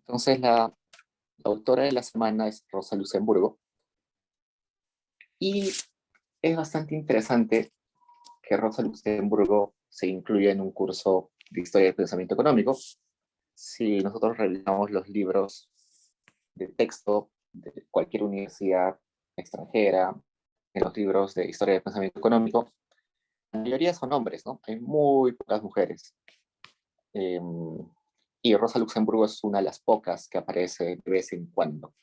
Entonces, la autora de la semana es Rosa Luxemburgo, y es bastante interesante que Rosa Luxemburgo se incluya en un curso de historia del pensamiento económico. Si nosotros revisamos los libros de texto de cualquier universidad extranjera, en los libros de historia del pensamiento económico, la mayoría son hombres, ¿no? Hay muy pocas mujeres. Eh, y Rosa Luxemburgo es una de las pocas que aparece de vez en cuando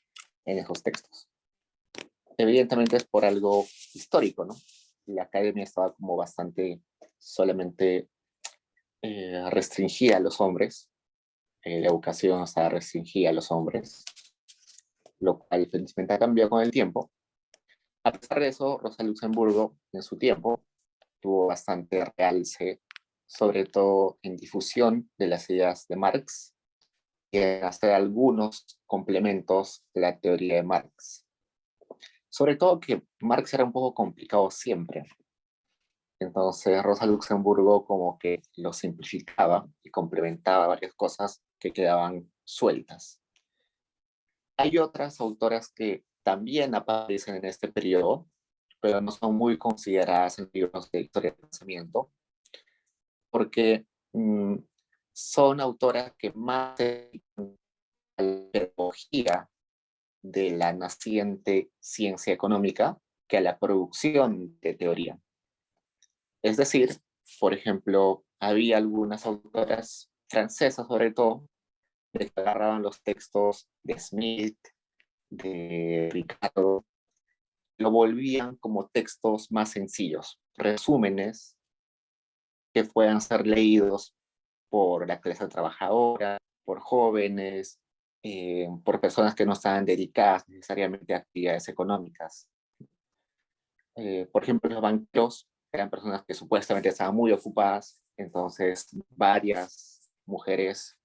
en esos textos. Evidentemente es por algo histórico, ¿no? La academia estaba como bastante solamente restringida a los hombres, la educación estaba restringida a los hombres, lo cual felizmente ha cambiado con el tiempo. A pesar de eso, Rosa Luxemburgo en su tiempo tuvo bastante realce, sobre todo en difusión de las ideas de Marx y en hacer algunos complementos de la teoría de Marx. Sobre todo que Marx era un poco complicado siempre. Entonces Rosa Luxemburgo como que lo simplificaba y complementaba varias cosas que quedaban sueltas. Hay otras autoras que también aparecen en este periodo, pero no son muy consideradas en libros de historia del pensamiento, porque son autoras que más se dedican a la pedagogía de la naciente ciencia económica que a la producción de teoría. Es decir, por ejemplo, había algunas autoras francesas, sobre todo, que agarraban los textos de Smith, de Ricardo, lo volvían como textos más sencillos, resúmenes que puedan ser leídos por la clase trabajadora, por jóvenes, por personas que no estaban dedicadas necesariamente a actividades económicas. Por ejemplo, los banqueros eran personas que supuestamente estaban muy ocupadas, entonces varias mujeres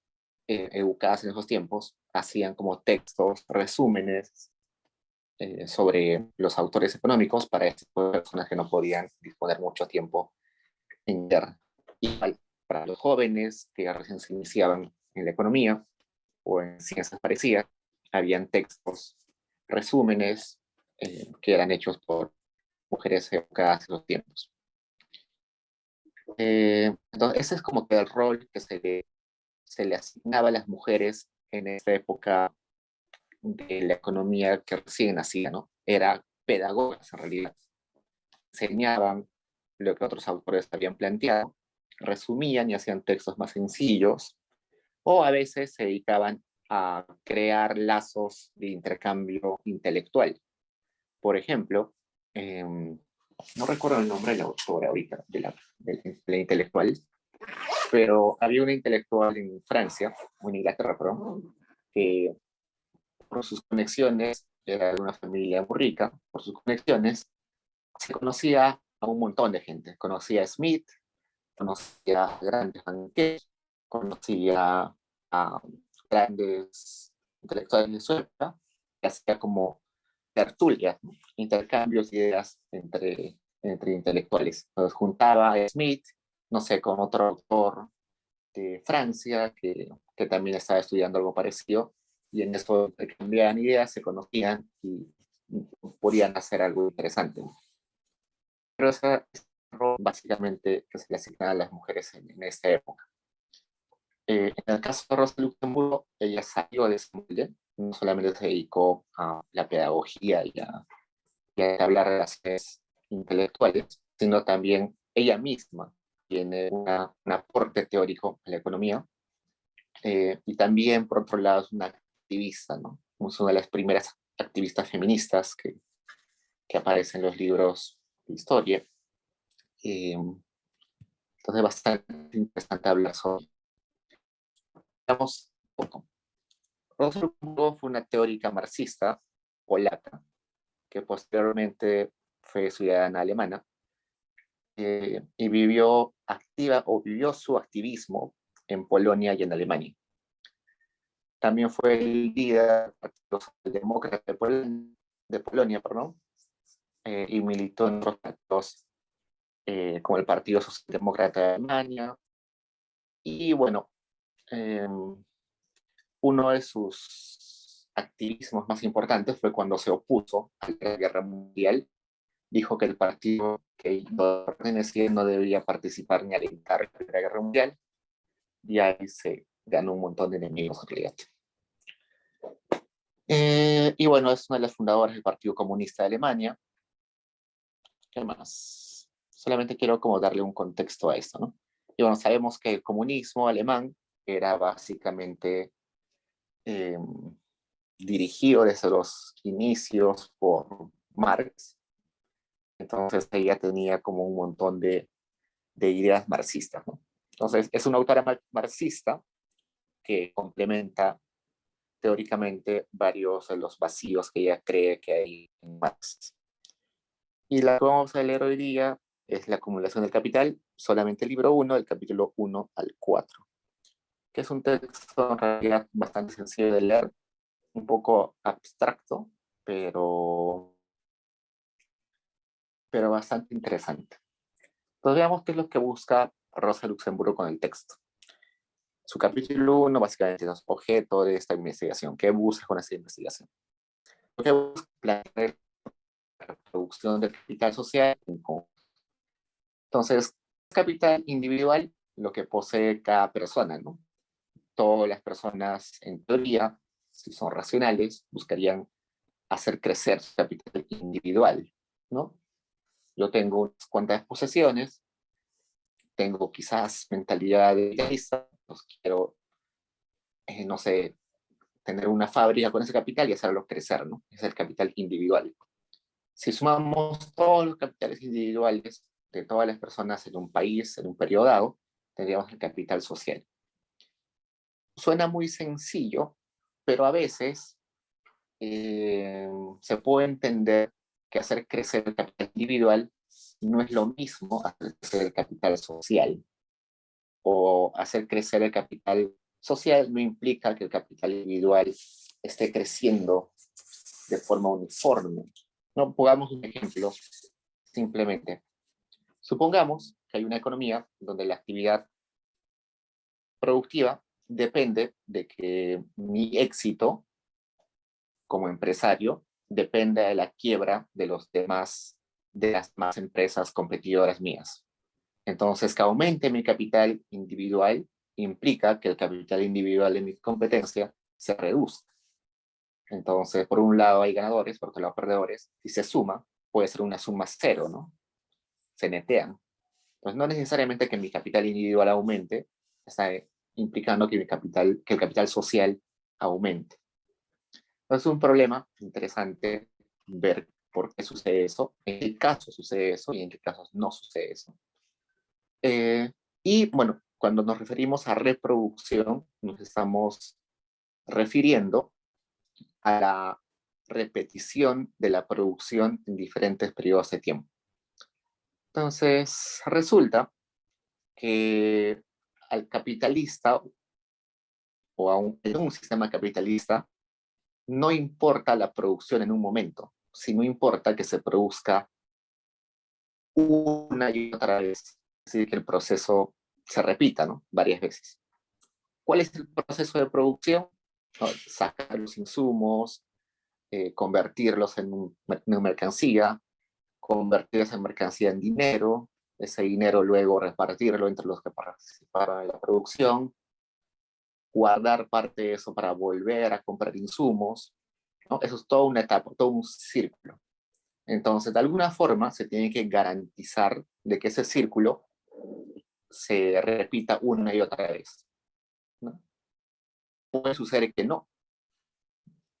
educadas en esos tiempos hacían como textos, resúmenes sobre los autores económicos para este tipo de personas que no podían disponer mucho tiempo en guerra. Igual, para los jóvenes que recién se iniciaban en la economía o en ciencias parecidas, habían textos, resúmenes que eran hechos por mujeres educadas en los tiempos. Entonces, ese es como que el rol que se le asignaba a las mujeres en esta época de la economía que recién nacía, ¿no? Era pedagogas en realidad. Enseñaban lo que otros autores habían planteado, resumían y hacían textos más sencillos, o a veces se dedicaban a crear lazos de intercambio intelectual. Por ejemplo, no recuerdo el nombre de la autora ahorita, de la intelectual, pero había una intelectual en Francia, o en Inglaterra, perdón, que por sus conexiones, era de una familia muy rica, por sus conexiones, se conocía a un montón de gente. Conocía a Smith, conocía a grandes banqueros, conocía a grandes intelectuales de su época, que hacía como tertulias, ¿no? Intercambios de ideas entre intelectuales. Entonces juntaba a Smith, no sé, con otro autor de Francia que también estaba estudiando algo parecido, y en eso cambiaban ideas, se conocían y podían hacer algo interesante. Pero esa es básicamente que se le asignaba a las mujeres en esta época. En el caso de Rosa Luxemburgo, ella salió de ese molde, no solamente se dedicó a la pedagogía y a hablar relaciones intelectuales, sino también ella misma tiene un aporte teórico a la economía, y también, por otro lado, es una activista, ¿no? Es una de las primeras activistas feministas que aparecen en los libros de historia. Entonces, bastante interesante hablar sobre. Digamos, Rosa Luxemburgo fue una teórica marxista polaca que posteriormente fue ciudadana alemana, y vivió su activismo en Polonia y en Alemania. También fue el líder del Partido Socialdemócrata de Polonia, perdón, y militó en otros partidos como el Partido Socialdemócrata de Alemania. Y bueno, uno de sus activismos más importantes fue cuando se opuso a la Guerra Mundial. Dijo que el partido que iba pertenecía no debía participar ni alentar la Primera Guerra Mundial, y ahí se ganó un montón de enemigos en realidad. Y bueno, es una de las fundadoras del Partido Comunista de Alemania. ¿Qué más? Solamente quiero como darle un contexto a esto, ¿no? Y bueno, sabemos que el comunismo alemán era básicamente dirigido desde los inicios por Marx. Entonces ella tenía como un montón de ideas marxistas, ¿no? Entonces es una autora marxista que complementa teóricamente varios de los vacíos que ella cree que hay en Marx. Y la que vamos a leer hoy día es La acumulación del capital, solamente el libro 1, del capítulo 1 al 4, que es un texto en realidad bastante sencillo de leer, un poco abstracto, pero bastante interesante. Entonces veamos qué es lo que busca Rosa Luxemburgo con el texto. Su capítulo 1 básicamente es objeto de esta investigación. ¿Qué busca con esta investigación? Lo que busca es plantear la producción del capital social en conjunto. Entonces, capital individual, lo que posee cada persona, ¿no? Todas las personas, en teoría, si son racionales, buscarían hacer crecer su capital individual, ¿no? Yo tengo unas cuantas posesiones, tengo quizás mentalidad de idealista, pues quiero, no sé, tener una fábrica con ese capital y hacerlo crecer, ¿no? Es el capital individual. Si sumamos todos los capitales individuales de todas las personas en un país, en un periodo dado, tendríamos el capital social. Suena muy sencillo, pero a veces se puede entender que hacer crecer el capital individual no es lo mismo hacer crecer el capital social. O hacer crecer el capital social no implica que el capital individual esté creciendo de forma uniforme. No, pongamos un ejemplo simplemente. Supongamos que hay una economía donde la actividad productiva depende de que mi éxito como empresario dependa de la quiebra de de las demás empresas competidoras mías. Entonces, que aumente mi capital individual implica que el capital individual de mi competencia se reduzca. Entonces, por un lado hay ganadores, por otro lado perdedores. Si se suma, puede ser una suma cero, ¿no? Se netean. Pues no necesariamente que mi capital individual aumente, está implicando que que el capital social aumente. Entonces es un problema interesante ver por qué sucede eso, en qué casos sucede eso y en qué casos no sucede eso. Y bueno, cuando nos referimos a reproducción, nos estamos refiriendo a la repetición de la producción en diferentes periodos de tiempo. Entonces, resulta que al capitalista en un sistema capitalista no importa la producción en un momento, sino importa que se produzca una y otra vez, es decir, que el proceso se repita, ¿no? Varias veces. ¿Cuál es el proceso de producción? ¿No? Sacar los insumos, convertirlos en una mercancía, convertir esa mercancía en dinero, ese dinero luego repartirlo entre los que participaron en la producción, guardar parte de eso para volver a comprar insumos, ¿no? Eso es toda una etapa, todo un círculo. Entonces, de alguna forma, se tiene que garantizar de que ese círculo se repita una y otra vez, ¿no? Puede suceder que no,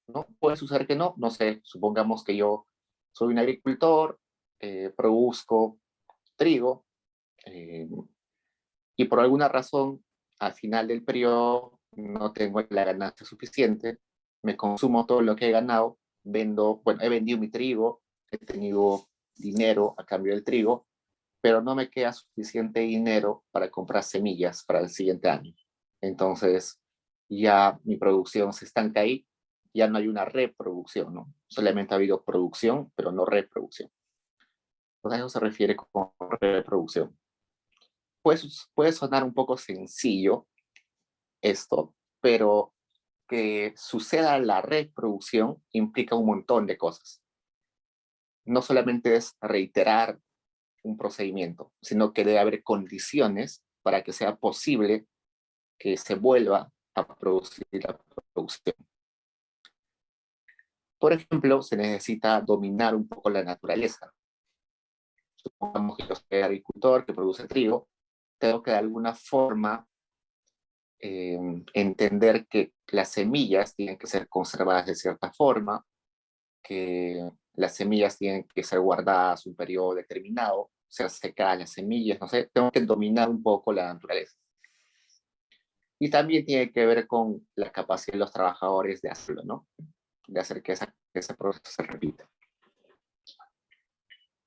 ¿no? Puede suceder que no, no sé, supongamos que yo soy un agricultor, produzco trigo, eh, y por alguna razón, al final del periodo, no tengo la ganancia suficiente, me consumo todo lo que he ganado, bueno, he vendido mi trigo, he tenido dinero a cambio del trigo, pero no me queda suficiente dinero para comprar semillas para el siguiente año. Entonces, ya mi producción se estanca ahí, ya no hay una reproducción, ¿no? Solamente ha habido producción, pero no reproducción. Entonces, a eso se refiere con reproducción. Puede sonar un poco sencillo esto, pero que suceda la reproducción implica un montón de cosas. No solamente es reiterar un procedimiento, sino que debe haber condiciones para que sea posible que se vuelva a producir la producción. Por ejemplo, se necesita dominar un poco la naturaleza. Supongamos que yo soy agricultor que produce trigo, tengo que de alguna forma entender que las semillas tienen que ser conservadas de cierta forma, que las semillas tienen que ser guardadas un periodo determinado, ser secadas las semillas, no sé, tengo que dominar un poco la naturaleza. Y también tiene que ver con la capacidad de los trabajadores de hacerlo, ¿no? De hacer que ese proceso se repita.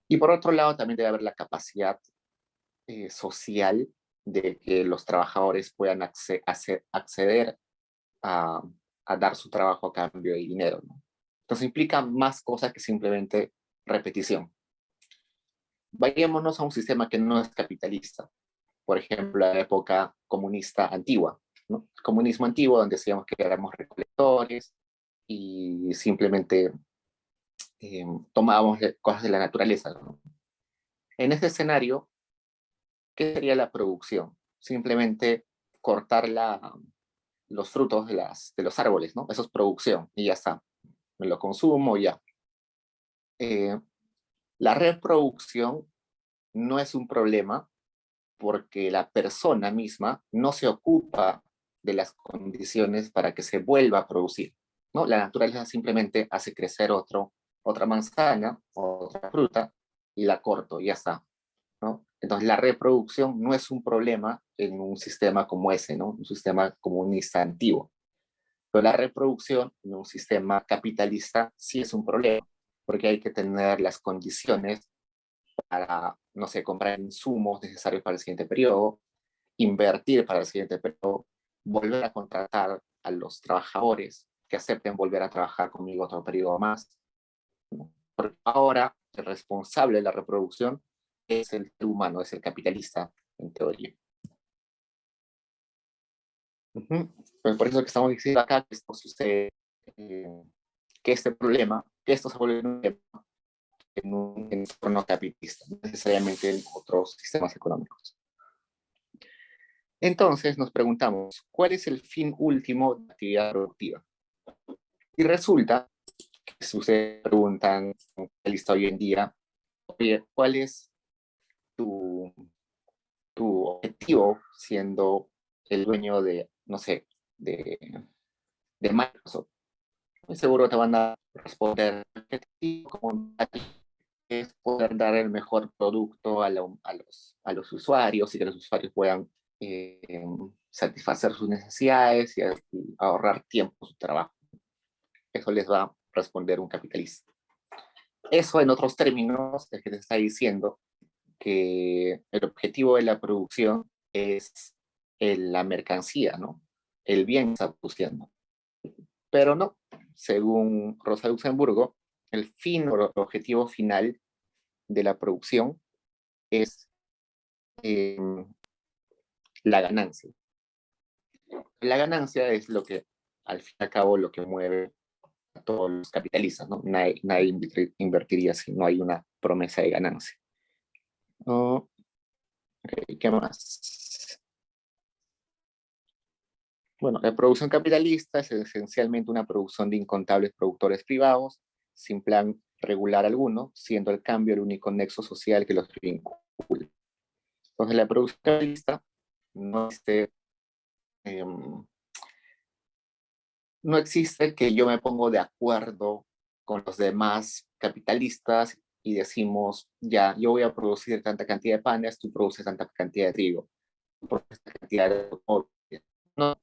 Y por otro lado, también debe haber la capacidad social de que los trabajadores puedan acceder a, a dar su trabajo a cambio de dinero, ¿no? Entonces implica más cosas que simplemente repetición. Vayámonos a un sistema que no es capitalista. Por ejemplo, la época comunista antigua, ¿no? El comunismo antiguo, donde decíamos que éramos recolectores y simplemente tomábamos cosas de la naturaleza, ¿no? En ese escenario, ¿qué sería la producción? Simplemente cortar los frutos de los árboles, ¿no? Eso es producción y ya está. Me lo consumo y ya. La reproducción no es un problema porque la persona misma no se ocupa de las condiciones para que se vuelva a producir, ¿no? La naturaleza simplemente hace crecer otra manzana, otra fruta, y la corto, y ya está, ¿no? Entonces la reproducción no es un problema en un sistema como ese, ¿no? Un sistema comunista antiguo. Pero la reproducción en un sistema capitalista sí es un problema, porque hay que tener las condiciones para, no sé, comprar insumos necesarios para el siguiente periodo, invertir para el siguiente periodo, volver a contratar a los trabajadores que acepten volver a trabajar conmigo otro periodo más. ¿No? Porque ahora el responsable de la reproducción es el ser humano, es el capitalista, en teoría. Pues por eso que estamos diciendo acá que esto sucede, que este problema, que esto se vuelve un problema en un entorno capitalista, no necesariamente en otros sistemas económicos. Entonces nos preguntamos, ¿cuál es el fin último de la actividad productiva? Y resulta que si ustedes preguntan en la lista hoy en día, oye, ¿cuál es tu, tu objetivo siendo el dueño de, no sé, de Microsoft? Muy seguro te van a responder, el objetivo como es poder dar el mejor producto a los usuarios y que los usuarios puedan satisfacer sus necesidades y ahorrar tiempo en su trabajo. Eso les va a responder un capitalista. Eso, en otros términos, es que te está diciendo que el objetivo de la producción es la mercancía, ¿no? El bien que está produciendo. Pero no, según Rosa Luxemburgo, el fin o el objetivo final de la producción es eh, la ganancia. La ganancia es lo que, al fin y al cabo, lo que mueve a todos los capitalistas, ¿no? Nadie invertiría si no hay una promesa de ganancia. Oh, okay, ¿qué más? Bueno, la producción capitalista es esencialmente una producción de incontables productores privados, sin plan regular alguno, siendo el cambio el único nexo social que los vincula. Entonces, la producción capitalista no existe, eh, no existe que yo me pongo de acuerdo con los demás capitalistas y decimos, ya, yo voy a producir tanta cantidad de panes, tú produces tanta cantidad de trigo, tú produces tanta cantidad de... No,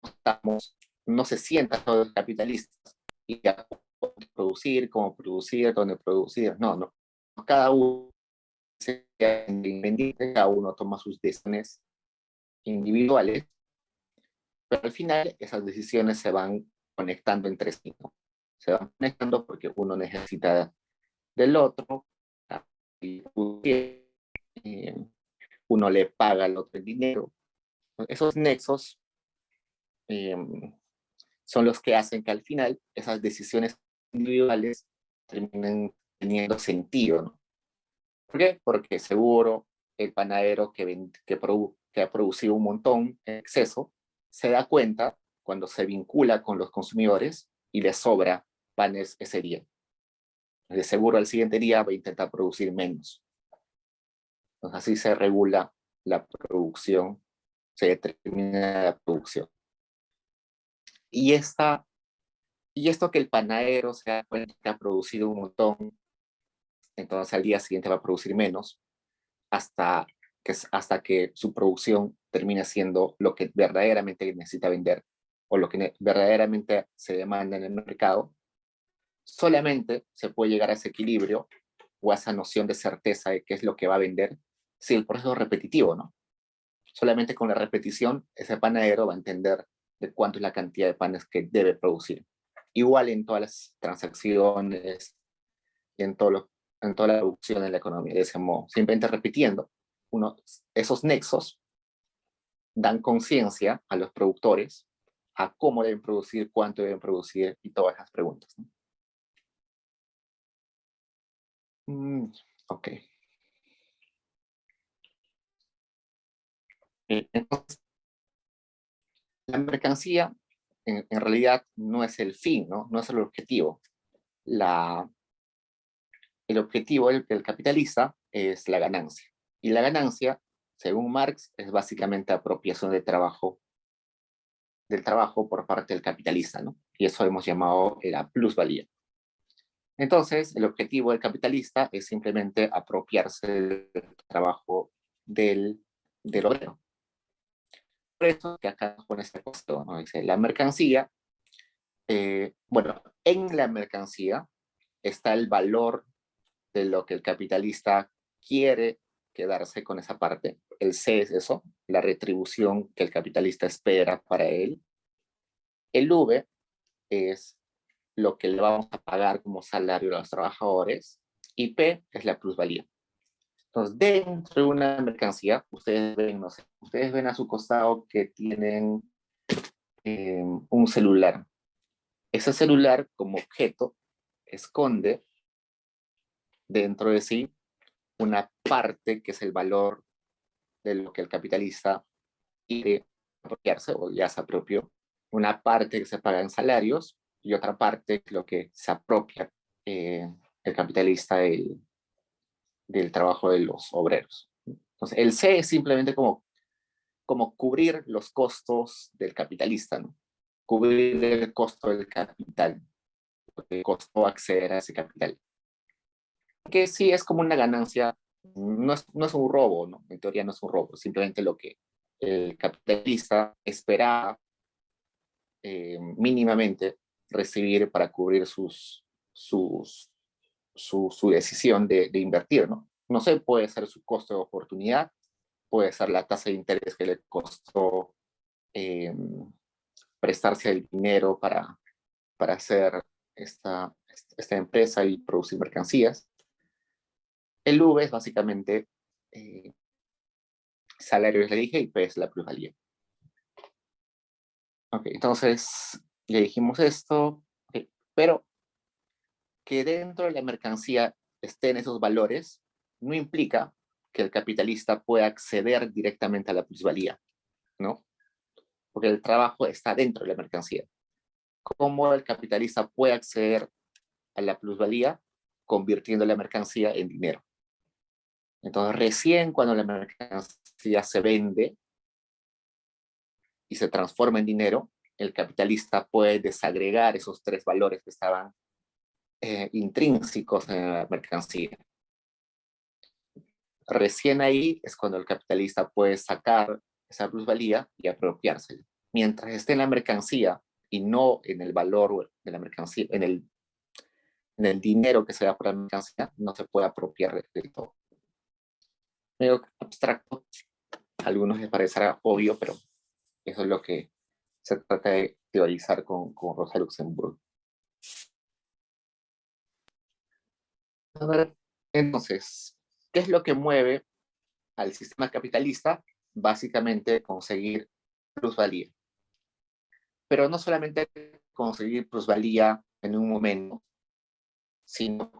estamos, no se sientan todos los capitalistas y ya producir, cómo producir, dónde producir. No, no. Cada uno se independiente, cada uno toma sus decisiones individuales, pero al final esas decisiones se van conectando entre sí, ¿no? Se van conectando porque uno necesita del otro, y uno le paga al otro el dinero. Esos nexos son los que hacen que al final esas decisiones individuales terminen teniendo sentido, ¿no? ¿Por qué? Porque seguro el panadero que ha producido un montón en exceso se da cuenta cuando se vincula con los consumidores y le sobra panes ese día. De seguro al siguiente día va a intentar producir menos. Entonces así se regula la producción, se determina la producción. Y, y esto que el panadero se da cuenta que ha producido un montón, entonces al día siguiente va a producir menos, hasta que su producción termine siendo lo que verdaderamente necesita vender o lo que verdaderamente se demanda en el mercado, solamente se puede llegar a ese equilibrio o a esa noción de certeza de qué es lo que va a vender si el proceso es repetitivo, ¿no? Solamente con la repetición ese panadero va a entender de cuánto es la cantidad de panes que debe producir. Igual en todas las transacciones y en toda la producción de la economía, de ese modo, simplemente repitiendo esos nexos dan conciencia a los productores a cómo deben producir, cuánto deben producir y todas esas preguntas, ¿no? Ok. Entonces, la mercancía en realidad no es el fin, ¿no? No es el objetivo. El objetivo del capitalista es la ganancia. Y la ganancia, según Marx, es básicamente apropiación del trabajo por parte del capitalista, ¿no? Y eso hemos llamado la plusvalía. Entonces, el objetivo del capitalista es simplemente apropiarse del trabajo del obrero. Por eso que acá pone este costo, ¿no? Dice, la mercancía, bueno, en la mercancía está el valor de lo que el capitalista quiere quedarse con esa parte. El C es eso, la retribución que el capitalista espera para él. El V es lo que le vamos a pagar como salario a los trabajadores. Y P es la plusvalía. Entonces, dentro de una mercancía, ustedes ven, no sé, ustedes ven a su costado que tienen un celular. Ese celular como objeto esconde dentro de sí una parte que es el valor de lo que el capitalista quiere apropiarse o ya se apropió, una parte que se paga en salarios y otra parte lo que se apropia el capitalista del trabajo de los obreros. Entonces, el C es simplemente como cubrir los costos del capitalista, ¿no? Cubrir el costo del capital, el costo acceder a ese capital. Que sí es como una ganancia, no es un robo, ¿no? En teoría no es un robo, simplemente lo que el capitalista espera mínimamente recibir para cubrir su decisión de invertir, ¿no? No sé, puede ser su costo de oportunidad, puede ser la tasa de interés que le costó eh, prestarse el dinero para hacer esta empresa y producir mercancías. El V es básicamente salario, le dije, y P es la plusvalía. Ok, entonces le dijimos esto, okay, pero que dentro de la mercancía estén esos valores no implica que el capitalista pueda acceder directamente a la plusvalía, ¿no? Porque el trabajo está dentro de la mercancía. ¿Cómo el capitalista puede acceder a la plusvalía? Convirtiendo la mercancía en dinero. Entonces, recién cuando la mercancía se vende y se transforma en dinero, el capitalista puede desagregar esos tres valores que estaban intrínsecos en la mercancía. Recién ahí es cuando el capitalista puede sacar esa plusvalía y apropiársela. Mientras esté en la mercancía y no en el valor de la mercancía, en el dinero que se da por la mercancía, no se puede apropiar del todo. Medio abstracto, a algunos les parecerá obvio, pero eso es lo que se trata de teorizar con Rosa Luxemburgo. A ver, entonces, ¿qué es lo que mueve al sistema capitalista? Básicamente conseguir plusvalía. Pero no solamente conseguir plusvalía en un momento, sino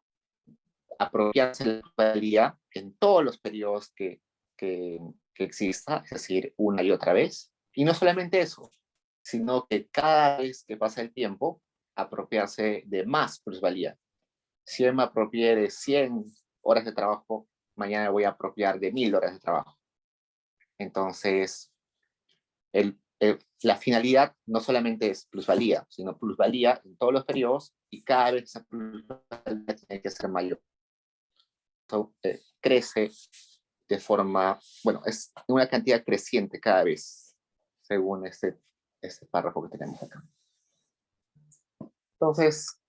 apropiarse de la plusvalía en todos los periodos que exista, es decir, una y otra vez. Y no solamente eso, sino que cada vez que pasa el tiempo, apropiarse de más plusvalía. Si hoy me apropié de 100 horas de trabajo, mañana voy a apropiar de 1000 horas de trabajo. Entonces, la finalidad no solamente es plusvalía, sino plusvalía en todos los periodos y cada vez esa plusvalía tiene que ser mayor. Entonces, crece de forma, bueno, es una cantidad creciente cada vez, según este párrafo que tenemos acá. Entonces,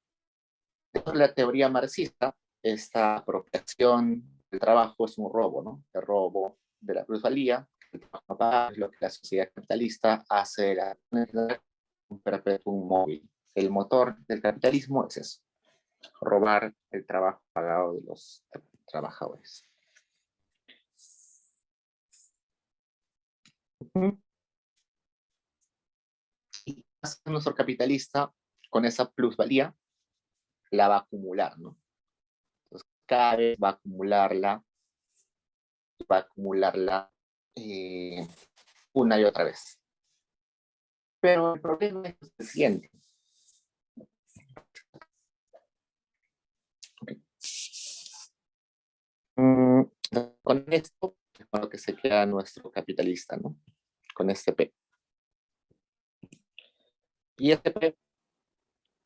dentro de la teoría marxista, esta apropiación del trabajo es un robo, ¿no? El robo de la plusvalía, el trabajo es lo que la sociedad capitalista hace de la un perpetuum móvil. El motor del capitalismo es eso, robar el trabajo pagado de los trabajadores. Y nuestro capitalista, con esa plusvalía, la va a acumular, ¿no? Entonces, cada vez va a acumularla una y otra vez. Pero el problema es el siguiente. Okay. Con esto es con lo que se queda nuestro capitalista, ¿no? Con este P. Y este P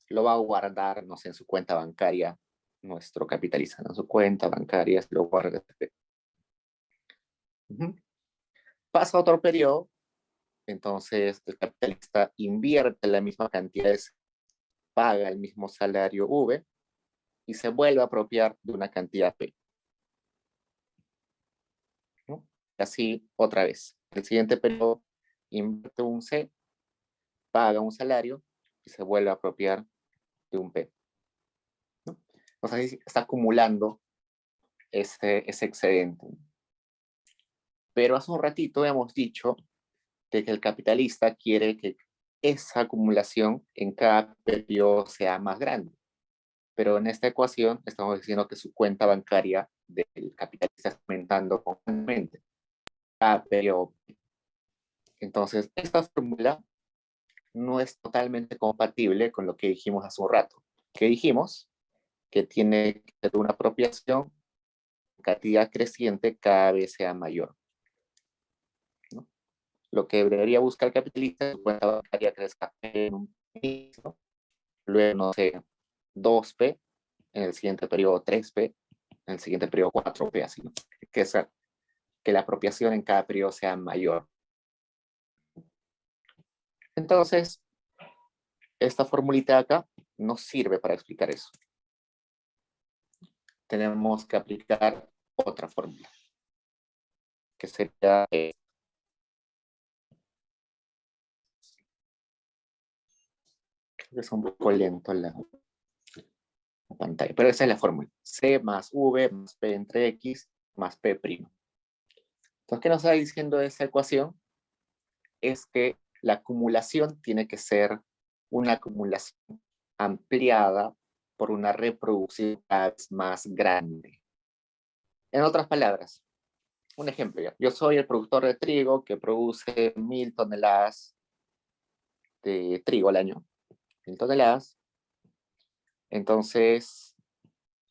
lo va a guardar, no sé, en su cuenta bancaria, nuestro capitalista, en su cuenta bancaria se lo guarda este P. Pasa otro periodo, entonces el capitalista invierte la misma cantidad, paga el mismo salario V y se vuelve a apropiar de una cantidad P. ¿No? Así otra vez. El siguiente periodo invierte un C, paga un salario y se vuelve a apropiar de un P. ¿No? Entonces está acumulando ese excedente. Pero hace un ratito hemos dicho de que el capitalista quiere que esa acumulación en cada periodo sea más grande. Pero en esta ecuación estamos diciendo que su cuenta bancaria del capitalista está aumentando constantemente cada periodo. Entonces, esta fórmula no es totalmente compatible con lo que dijimos hace un rato. Que dijimos que tiene que ser una apropiación, cantidad creciente cada vez sea mayor. ¿No? Lo que debería buscar el capitalista es su cuenta bancaria crezca en un piso, luego, no sé, 2P, en el siguiente periodo 3P, en el siguiente periodo 4P, así, ¿no? Que la apropiación en cada periodo sea mayor. Entonces, esta formulita de acá no sirve para explicar eso. Tenemos que aplicar otra fórmula, que sería es un poco lento la pantalla, pero esa es la fórmula. C más V más P entre X más P'. Entonces, ¿qué nos está diciendo esa ecuación? Es que la acumulación tiene que ser una acumulación ampliada por una reproducción cada vez más grande. En otras palabras, un ejemplo, ya. Yo soy el productor de trigo que produce 1000 toneladas de trigo al año. 1000 toneladas. Entonces,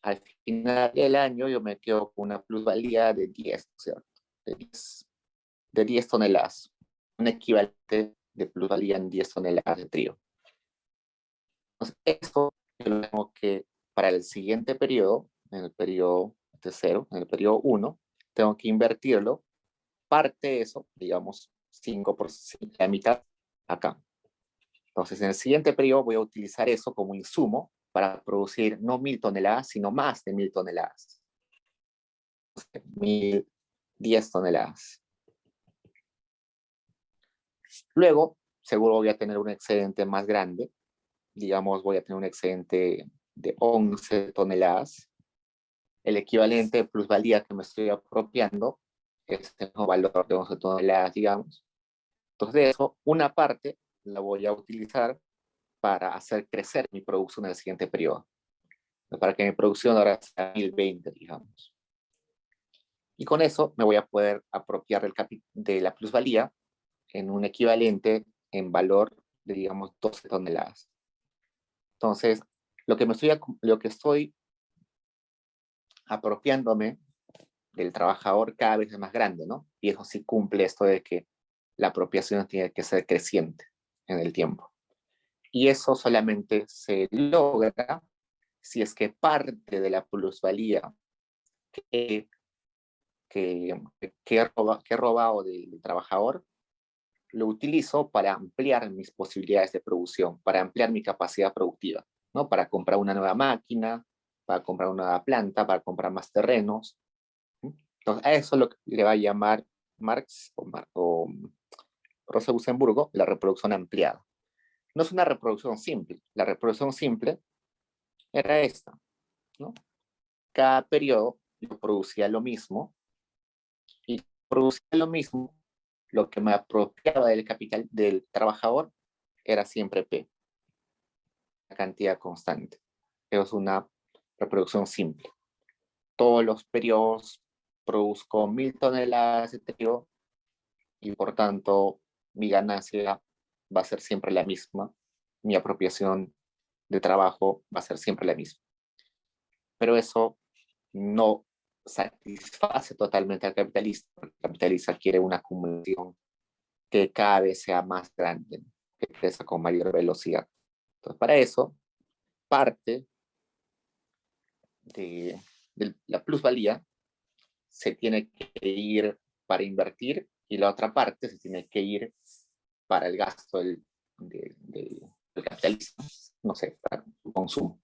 al final del año yo me quedo con una plusvalía de 10, ¿cierto? De 10 toneladas. Un equivalente de plusvalía en 10 toneladas de trigo. Entonces, eso yo lo tengo que, para el siguiente periodo, en el periodo tercero, en el periodo 1, tengo que invertirlo. Parte de eso, digamos, 5%, la mitad, acá. Entonces, en el siguiente periodo voy a utilizar eso como insumo para producir no 1000 toneladas, sino más de 1000 toneladas. 1010 toneladas. Luego, seguro voy a tener un excedente más grande. Digamos, voy a tener un excedente de 11 toneladas. El equivalente de plusvalía que me estoy apropiando es el mismo valor de 11 toneladas, digamos. Entonces, de eso, una parte la voy a utilizar para hacer crecer mi producción en el siguiente periodo. Para que mi producción ahora sea 1020, digamos. Y con eso me voy a poder apropiar de la plusvalía en un equivalente en valor de, digamos, 12 toneladas. Entonces, lo que estoy apropiándome del trabajador cada vez es más grande, ¿no? Y eso sí cumple esto de que la apropiación tiene que ser creciente en el tiempo. Y eso solamente se logra si es que parte de la plusvalía que, que he robado del trabajador lo utilizo para ampliar mis posibilidades de producción, para ampliar mi capacidad productiva, ¿no? Para comprar una nueva máquina, para comprar una nueva planta, para comprar más terrenos. Entonces, a eso lo que le va a llamar Marx o Rosa Luxemburgo la reproducción ampliada. No es una reproducción simple. La reproducción simple era esta, ¿no? Cada periodo yo producía lo mismo y producía lo mismo, lo que me apropiaba del capital del trabajador era siempre P, la cantidad constante. Eso es una reproducción simple. Todos los periodos produzco 1000 toneladas de trigo y por tanto mi ganancia va a ser siempre la misma, mi apropiación de trabajo va a ser siempre la misma. Pero eso no satisface totalmente al capitalista, porque el capitalista quiere una acumulación que cada vez sea más grande, que crezca con mayor velocidad. Entonces, para eso, parte de la plusvalía se tiene que ir para invertir y la otra parte se tiene que ir para el gasto del capitalista, no sé, para su consumo.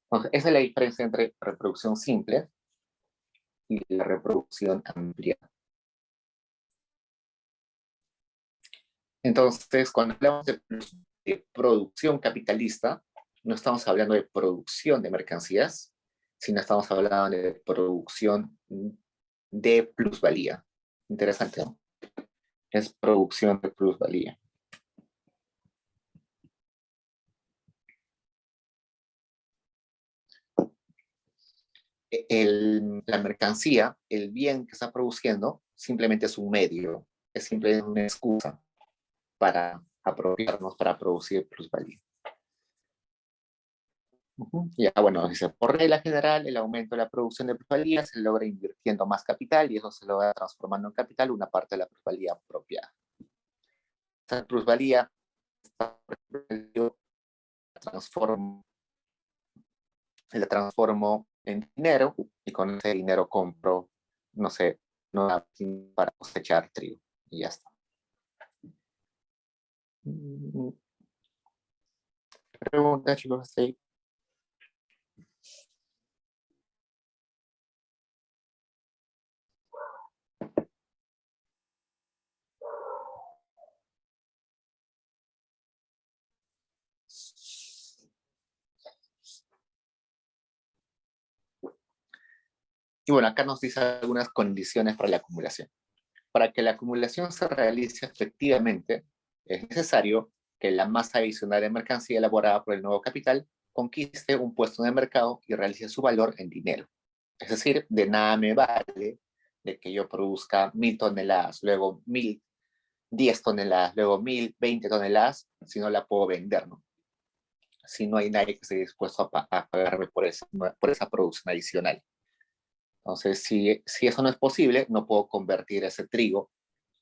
Entonces, esa es la diferencia entre reproducción simple y la reproducción amplia. Entonces, cuando hablamos de producción capitalista, no estamos hablando de producción de mercancías, sino estamos hablando de producción de plusvalía. Interesante, ¿no? Es producción de plusvalía. La mercancía, el bien que está produciendo, simplemente es un medio, es simplemente una excusa para apropiarnos, para producir plusvalía. Ya, bueno, dice, por regla general, el aumento de la producción de plusvalía se logra invirtiendo más capital y eso se logra transformando en capital una parte de la plusvalía apropiada. Esa plusvalía la transformo en dinero y con ese dinero compro, no sé, una para cosechar trigo y ya está. Pregunta, chicos, ¿sí? Y bueno, acá nos dice algunas condiciones para la acumulación. Para que la acumulación se realice efectivamente, es necesario que la masa adicional de mercancía elaborada por el nuevo capital conquiste un puesto en el mercado y realice su valor en dinero. Es decir, de nada me vale de que yo produzca 1000 toneladas, luego 1010 toneladas, luego 1020 toneladas, si no la puedo vender, ¿no? Si no hay nadie que esté dispuesto a pagarme por esa producción adicional. Entonces, si eso no es posible, no puedo convertir ese trigo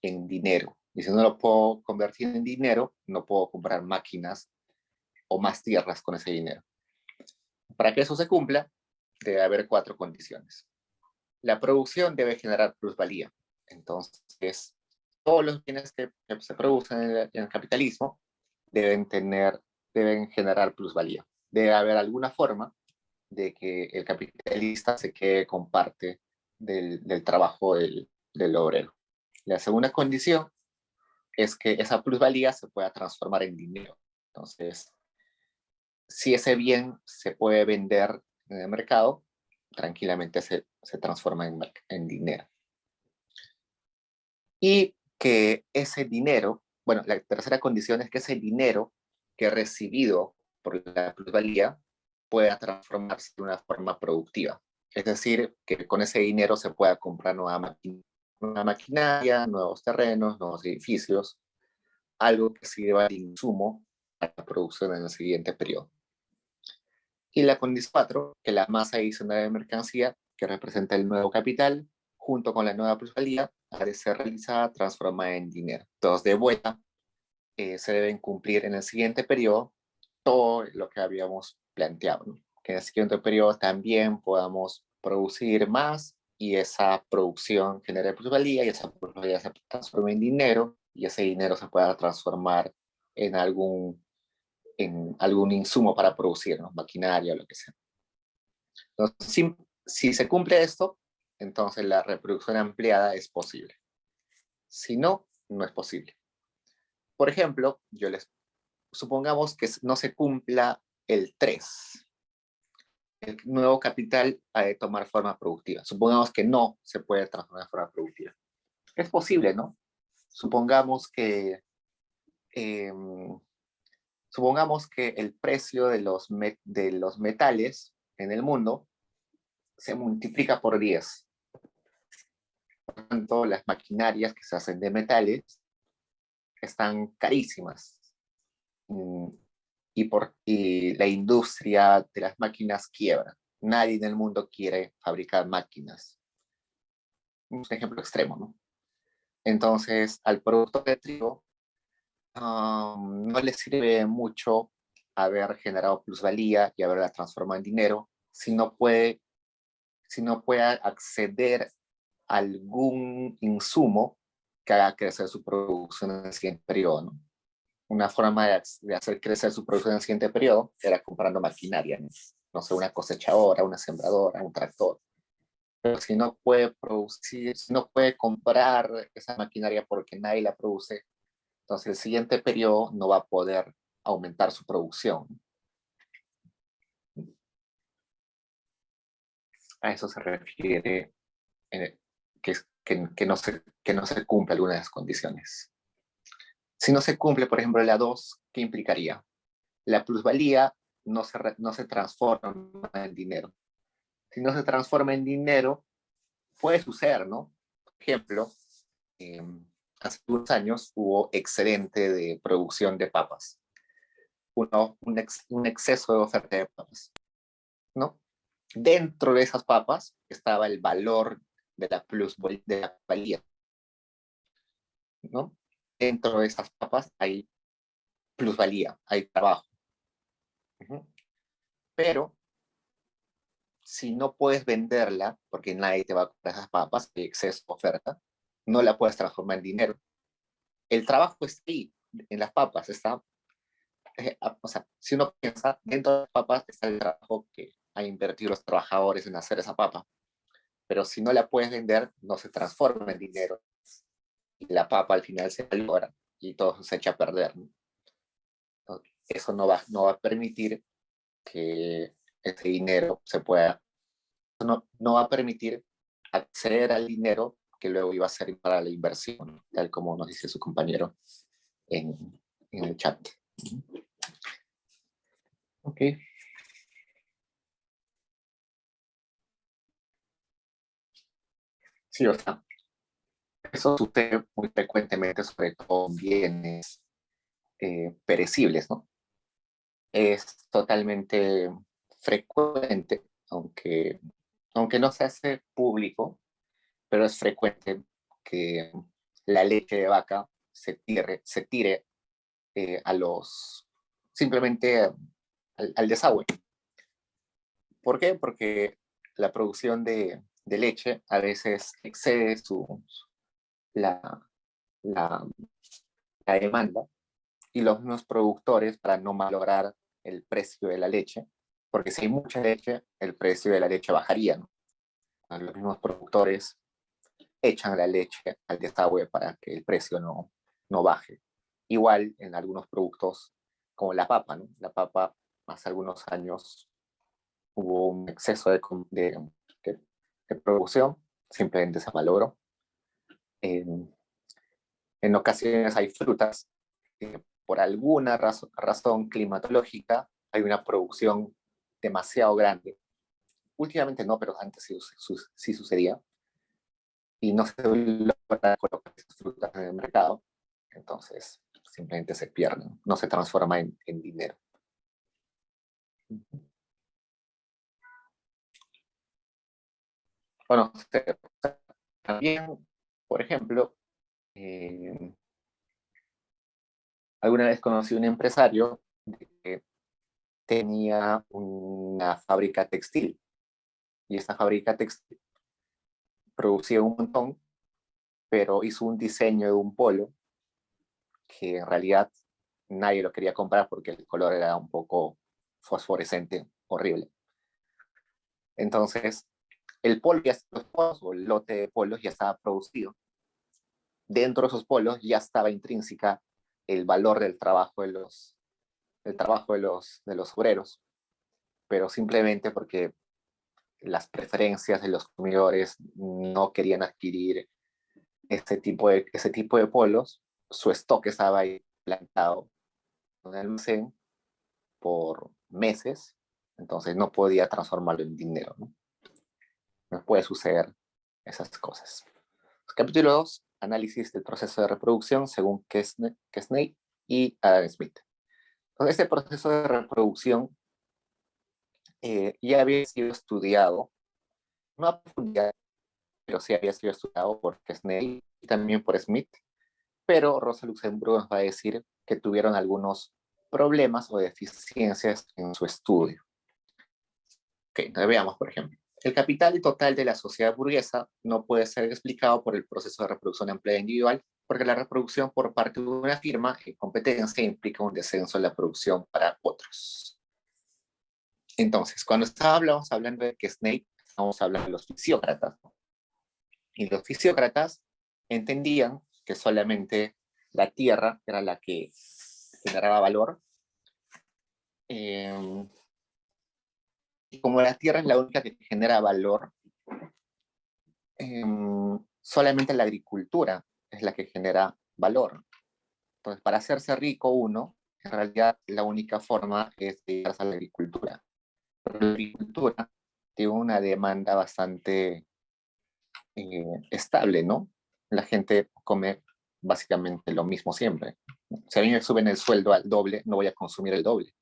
en dinero. Y si no lo puedo convertir en dinero, no puedo comprar máquinas o más tierras con ese dinero. Para que eso se cumpla, debe haber 4 condiciones. La producción debe generar plusvalía. Entonces, todos los bienes que se producen en el capitalismo deben generar plusvalía. Debe haber alguna forma de que el capitalista se quede con parte del trabajo del obrero. La segunda condición es que esa plusvalía se pueda transformar en dinero. Entonces, si ese bien se puede vender en el mercado, tranquilamente se transforma en dinero. Y que ese dinero, bueno, la tercera condición es que ese dinero que recibido por la plusvalía pueda transformarse de una forma productiva. Es decir, que con ese dinero se pueda comprar nueva maquinaria, nuevos terrenos, nuevos edificios, algo que sirva de insumo a la producción en el siguiente periodo. Y la condición 4, que la masa adicional de mercancía, que representa el nuevo capital, junto con la nueva plusvalía, ha de ser realizada, transformada en dinero. Entonces, de vuelta, se deben cumplir en el siguiente periodo todo lo que habíamos planteado, ¿no? Que en el siguiente periodo también podamos producir más y esa producción genere plusvalía y esa plusvalía se transforme en dinero y ese dinero se pueda transformar en algún insumo para producir, ¿no? Maquinaria o lo que sea. Entonces, si se cumple esto, entonces la reproducción ampliada es posible. Si no, no es posible. Por ejemplo, supongamos que no se cumpla el 3. El nuevo capital ha de tomar forma productiva. Supongamos que no se puede transformar en forma productiva. Es posible, ¿no? Supongamos que el precio de los metales en el mundo se multiplica por 10. Por lo tanto, las maquinarias que se hacen de metales están carísimas. Y la industria de las máquinas quiebra. Nadie en el mundo quiere fabricar máquinas. Un ejemplo extremo, ¿no? Entonces, al productor de trigo no le sirve mucho haber generado plusvalía y haberla transformado en dinero si no puede acceder a algún insumo que haga crecer su producción en el siguiente periodo, ¿no? Una forma de hacer crecer su producción en el siguiente periodo era comprando maquinaria, no sé, una cosechadora, una sembradora, un tractor. Pero si no puede producir, si no puede comprar esa maquinaria porque nadie la produce, entonces el siguiente periodo no va a poder aumentar su producción. A eso se refiere que no se cumple alguna de las condiciones. Si no se cumple, por ejemplo, la 2, ¿qué implicaría? La plusvalía no se transforma en dinero. Si no se transforma en dinero, puede suceder, ¿no? Por ejemplo, hace unos años hubo excedente de producción de papas. Un exceso de oferta de papas, ¿no? Dentro de esas papas estaba el valor de la plusvalía, ¿no? Dentro de esas papas hay plusvalía, hay trabajo. Pero si no puedes venderla, porque nadie te va a comprar esas papas, hay exceso de oferta, no la puedes transformar en dinero. El trabajo está ahí, en las papas, está. O sea, si uno piensa, dentro de las papas está el trabajo que han invertido los trabajadores en hacer esa papa. Pero si no la puedes vender, no se transforma en dinero. Y la papa al final se valora y todo se echa a perder, ¿no? Eso no va a permitir que ese dinero se pueda, no va a permitir acceder al dinero que luego iba a ser para la inversión, ¿no? Tal como nos dice su compañero en el chat. Ok. Sí, o sea, eso sucede muy frecuentemente, sobre todo en bienes perecibles, ¿no? Es totalmente frecuente, aunque no se hace público, pero es frecuente que la leche de vaca se tire simplemente al desagüe. ¿Por qué? Porque la producción de leche a veces excede la, la, la demanda y los mismos productores, para no malograr el precio de la leche, porque si hay mucha leche, el precio de la leche bajaría, ¿no? Los mismos productores echan la leche al desagüe para que el precio no baje. Igual en algunos productos como la papa, ¿no? La papa hace algunos años hubo un exceso de producción, simplemente se malogró. En ocasiones hay frutas que por alguna razón climatológica hay una producción demasiado grande. Últimamente no, pero antes sí sucedía. Y no se logra colocar esas frutas en el mercado. Entonces, simplemente se pierden, no se transforma en dinero. Bueno, también, por ejemplo, alguna vez conocí a un empresario que tenía una fábrica textil y esta fábrica textil producía un montón, pero hizo un diseño de un polo que en realidad nadie lo quería comprar porque el color era un poco fosforescente, horrible. Entonces, el polo los polos, o el lote de polos ya estaba producido. Dentro de esos polos ya estaba intrínseca el valor del trabajo de los obreros, pero simplemente porque las preferencias de los consumidores no querían adquirir ese tipo de polos, su stock estaba ahí plantado en el almacén por meses, entonces no podía transformarlo en dinero, ¿no? No puede suceder esas cosas. Capítulo 2, análisis del proceso de reproducción según Kesney y Adam Smith. Entonces, este proceso de reproducción ya había sido estudiado, no a profundidad, pero sí había sido estudiado por Kesney y también por Smith, pero Rosa Luxemburgo nos va a decir que tuvieron algunos problemas o deficiencias en su estudio. Ok, entonces veamos, por ejemplo. El capital total de la sociedad burguesa no puede ser explicado por el proceso de reproducción empleada individual, porque la reproducción por parte de una firma en competencia implica un descenso en la producción para otros. Entonces, cuando estábamos hablando de que Snape, estamos hablando de los fisiócratas, ¿no? Y los fisiócratas entendían que solamente la tierra era la que generaba valor. Y como la tierra es la única que genera valor, solamente la agricultura es la que genera valor. Entonces, para hacerse rico uno, en realidad la única forma es dedicarse a la agricultura. Pero la agricultura tiene una demanda bastante estable, ¿no? La gente come básicamente lo mismo siempre. Si a mí me suben el sueldo al doble, no voy a consumir el doble,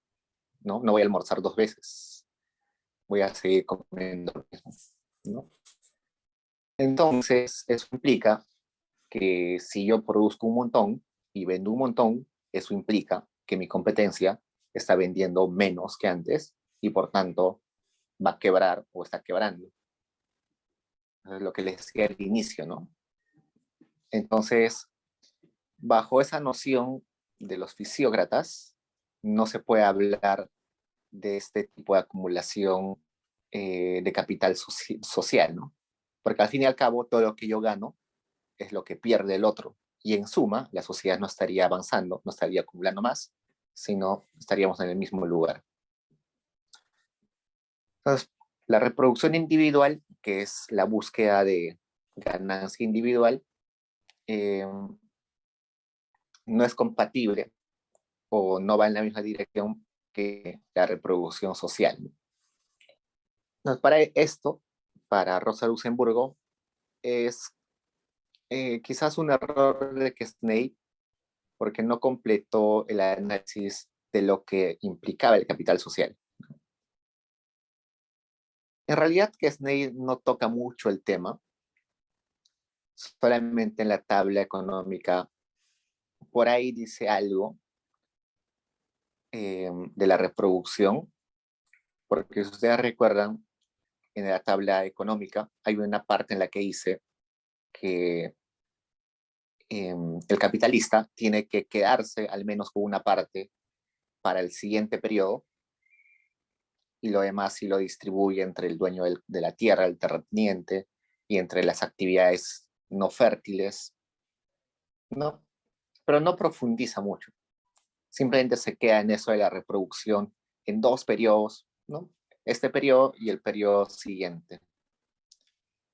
¿no? No voy a almorzar 2 veces. Voy a seguir comiendo lo mismo, ¿no? Entonces, eso implica que si yo produzco un montón y vendo un montón, eso implica que mi competencia está vendiendo menos que antes y por tanto va a quebrar o está quebrando. Eso es lo que les decía al inicio, ¿no? Entonces, bajo esa noción de los fisiócratas, no se puede hablar de este tipo de acumulación de capital social, ¿no? Porque al fin y al cabo, todo lo que yo gano es lo que pierde el otro. Y en suma, la sociedad no estaría avanzando, no estaría acumulando más, sino estaríamos en el mismo lugar. Entonces, la reproducción individual, que es la búsqueda de ganancia individual, no es compatible o no va en la misma dirección que la reproducción social. Entonces, para esto, para Rosa Luxemburgo, es quizás un error de que Snape, porque no completó el análisis de lo que implicaba el capital social. En realidad, que Snape no toca mucho el tema, solamente en la tabla económica, por ahí dice algo de la reproducción, porque si ustedes recuerdan, en la tabla económica hay una parte en la que dice que el capitalista tiene que quedarse al menos con una parte para el siguiente periodo y lo demás sí lo distribuye entre el dueño de la tierra, el terrateniente, y entre las actividades no fértiles, ¿no? Pero no profundiza mucho. Simplemente se queda en eso de la reproducción en 2 periodos, ¿no? Este periodo y el periodo siguiente.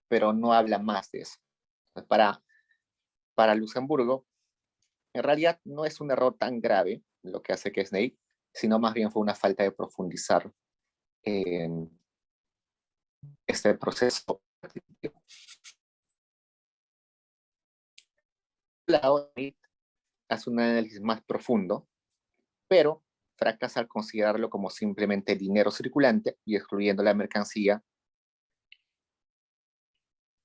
Pero no habla más de eso. Para Luxemburgo, En realidad no es un error tan grave lo que hace que Snake, sino más bien fue una falta de profundizar en este proceso. Hace un análisis más profundo, pero fracasa al considerarlo como simplemente dinero circulante y excluyendo la mercancía,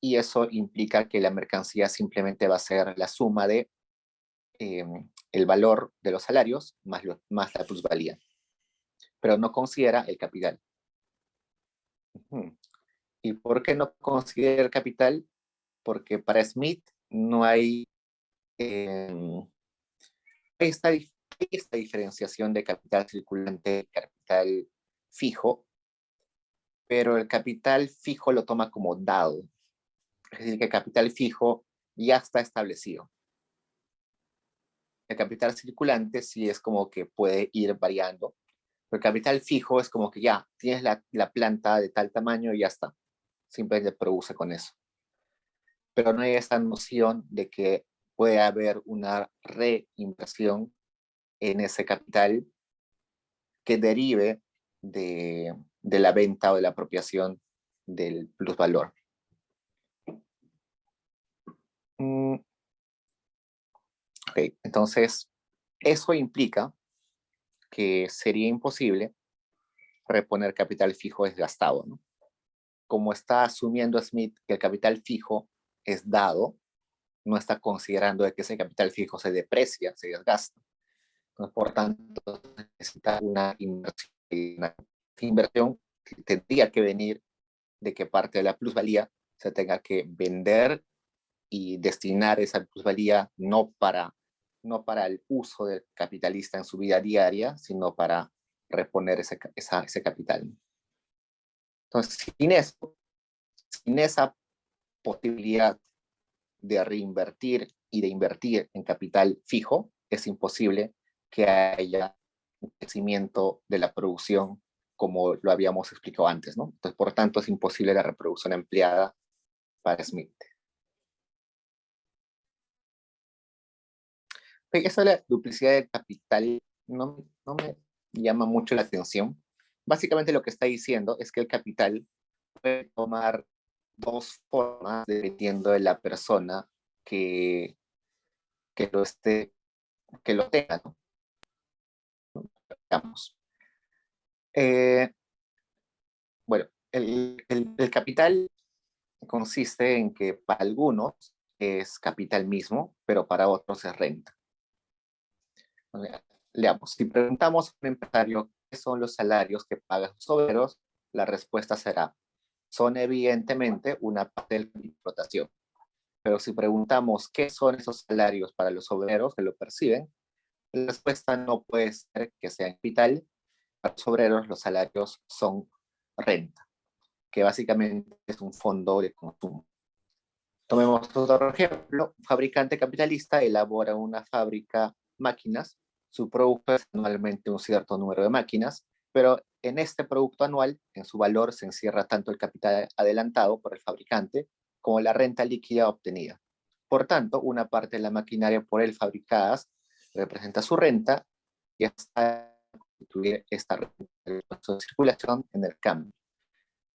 y eso implica que la mercancía simplemente va a ser la suma de el valor de los salarios más la plusvalía, pero no considera el capital. ¿Y por qué no considera el capital? Porque para Smith no hay esta, esta diferenciación de capital circulante y capital fijo, pero el capital fijo lo toma como dado. Es decir, que el capital fijo ya está establecido. El capital circulante sí es como que puede ir variando, pero el capital fijo es como que ya tienes la planta de tal tamaño y ya está. Simplemente produce con eso. Pero no hay esta noción de que puede haber una reinversión en ese capital que derive de la venta o de la apropiación del plusvalor. Ok, entonces eso implica que sería imposible reponer capital fijo desgastado, ¿no? Como está asumiendo Smith que el capital fijo es dado, no está considerando de que ese capital fijo se deprecia, se desgasta. Entonces, por tanto, necesita una inversión que tendría que venir de que parte de la plusvalía se tenga que vender y destinar esa plusvalía no para el uso del capitalista en su vida diaria, sino para reponer ese capital. Entonces, sin esa posibilidad de reinvertir y de invertir en capital fijo, es imposible que haya un crecimiento de la producción como lo habíamos explicado antes, ¿no? Entonces, por tanto, es imposible la reproducción empleada para Smith. Eso de la duplicidad de capital no me llama mucho la atención. Básicamente lo que está diciendo es que el capital puede tomar dos formas dependiendo de la persona que, que lo esté, que lo tenga, ¿no? Digamos. Bueno, el capital consiste en que para algunos es capital mismo, pero para otros es renta. Leamos, si preguntamos a un empresario qué son los salarios que pagan sus obreros, la respuesta será, son evidentemente una parte de la explotación. Pero si preguntamos qué son esos salarios para los obreros que lo perciben, la respuesta no puede ser que sea capital. Para los obreros los salarios son renta, que básicamente es un fondo de consumo. Tomemos otro ejemplo, un fabricante capitalista elabora una fábrica máquinas, su producto es anualmente un cierto número de máquinas, pero en este producto anual, en su valor se encierra tanto el capital adelantado por el fabricante como la renta líquida obtenida. Por tanto, una parte de la maquinaria por él fabricadas representa su renta y hasta constituir esta renta de circulación en el cambio.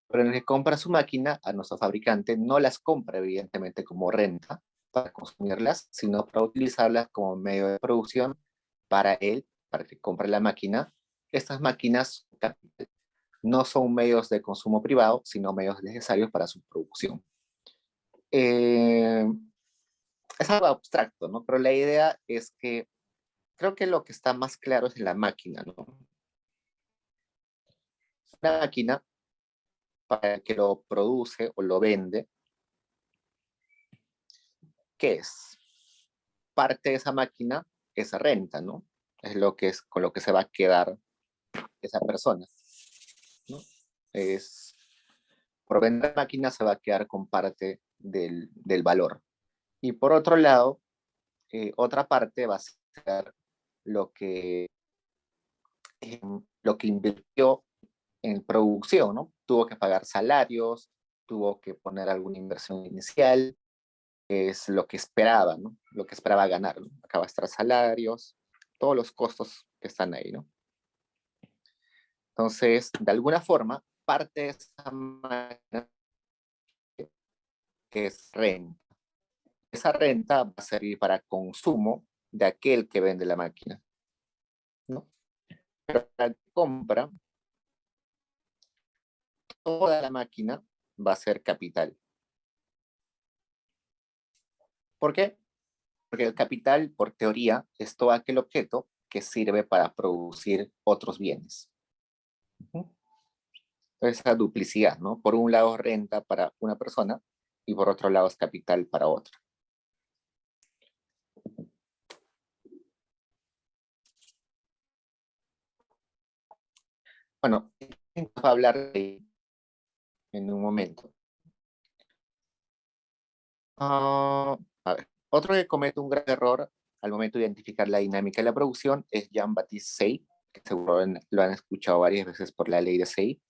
Pero en el que compra su máquina, a nuestro fabricante no las compra evidentemente como renta para consumirlas, sino para utilizarlas como medio de producción para él, para que compre la máquina. Estas máquinas no son medios de consumo privado, sino medios necesarios para su producción. Es algo abstracto, ¿no? Pero la idea es que creo que lo que está más claro es en la máquina, ¿no? Una máquina, para el que lo produce o lo vende, ¿qué es? Parte de esa máquina es renta, ¿no? Es lo que es con lo que se va a quedar esa persona, ¿no? Es, por vender la máquina se va a quedar con parte del valor. Y por otro lado, otra parte va a ser lo lo que invirtió en producción, ¿no? Tuvo que pagar salarios, tuvo que poner alguna inversión inicial, es lo que esperaba, ¿no? Lo que esperaba ganar, ¿no? Acaba de estar salarios, todos los costos que están ahí, ¿no? Entonces, de alguna forma, parte de esa máquina que es renta. Esa renta va a servir para consumo de aquel que vende la máquina, ¿no? Pero la compra, toda la máquina va a ser capital. ¿Por qué? Porque el capital, por teoría, es todo aquel objeto que sirve para producir otros bienes. Esa duplicidad, ¿no? Por un lado renta para una persona y por otro lado es capital para otra. Bueno, vamos a hablar de en un momento. A ver, otro que comete un gran error al momento de identificar la dinámica de la producción es Jean-Baptiste Say, que seguro lo han escuchado varias veces por la ley de Say.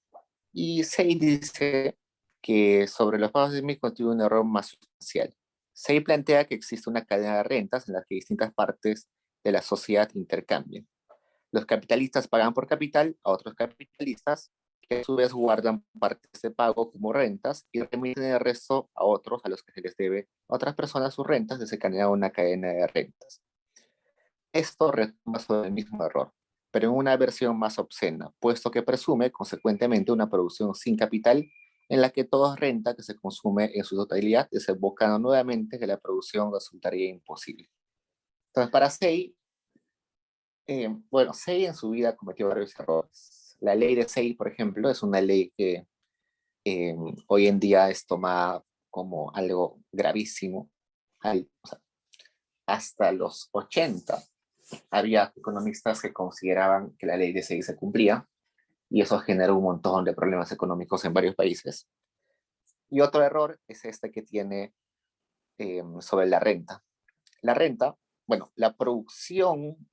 Y Say dice que sobre los pagos de SMI constituye un error más sustancial. Say plantea que existe una cadena de rentas en la que distintas partes de la sociedad intercambian. Los capitalistas pagan por capital a otros capitalistas que a su vez guardan parte de ese pago como rentas y remiten el resto a otros a los que se les debe a otras personas sus rentas, desencadenando una cadena de rentas. Esto retoma sobre el mismo error, pero en una versión más obscena, puesto que presume consecuentemente una producción sin capital en la que toda renta que se consume en su totalidad, desembocando nuevamente que la producción resultaría imposible. Entonces, para Say, bueno, Say en su vida cometió varios errores. La ley de Say, por ejemplo, es una ley que hoy en día es tomada como algo gravísimo. O sea, hasta los 80 había economistas que consideraban que la ley de Say se cumplía y eso generó un montón de problemas económicos en varios países. Y otro error es este que tiene sobre la renta. La renta, bueno, la producción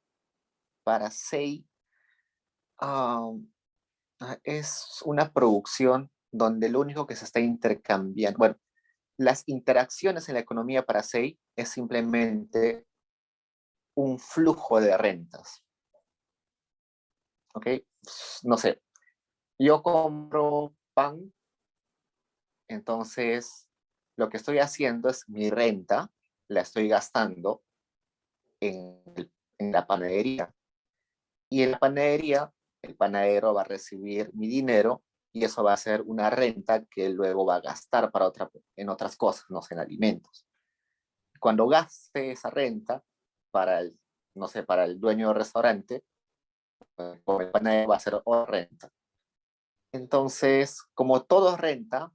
para Say es una producción donde lo único que se está intercambiando, bueno, las interacciones en la economía para SEI es simplemente un flujo de rentas. ¿Ok? No sé, yo compro pan, entonces lo que estoy haciendo es mi renta, la estoy gastando en, en la panadería. Y en la panadería, el panadero va a recibir mi dinero y eso va a ser una renta que luego va a gastar para en otras cosas, no sé, en alimentos. Cuando gaste esa renta para el, no sé, para el dueño del restaurante, con el panadero va a ser otra renta. Entonces, como todo es renta,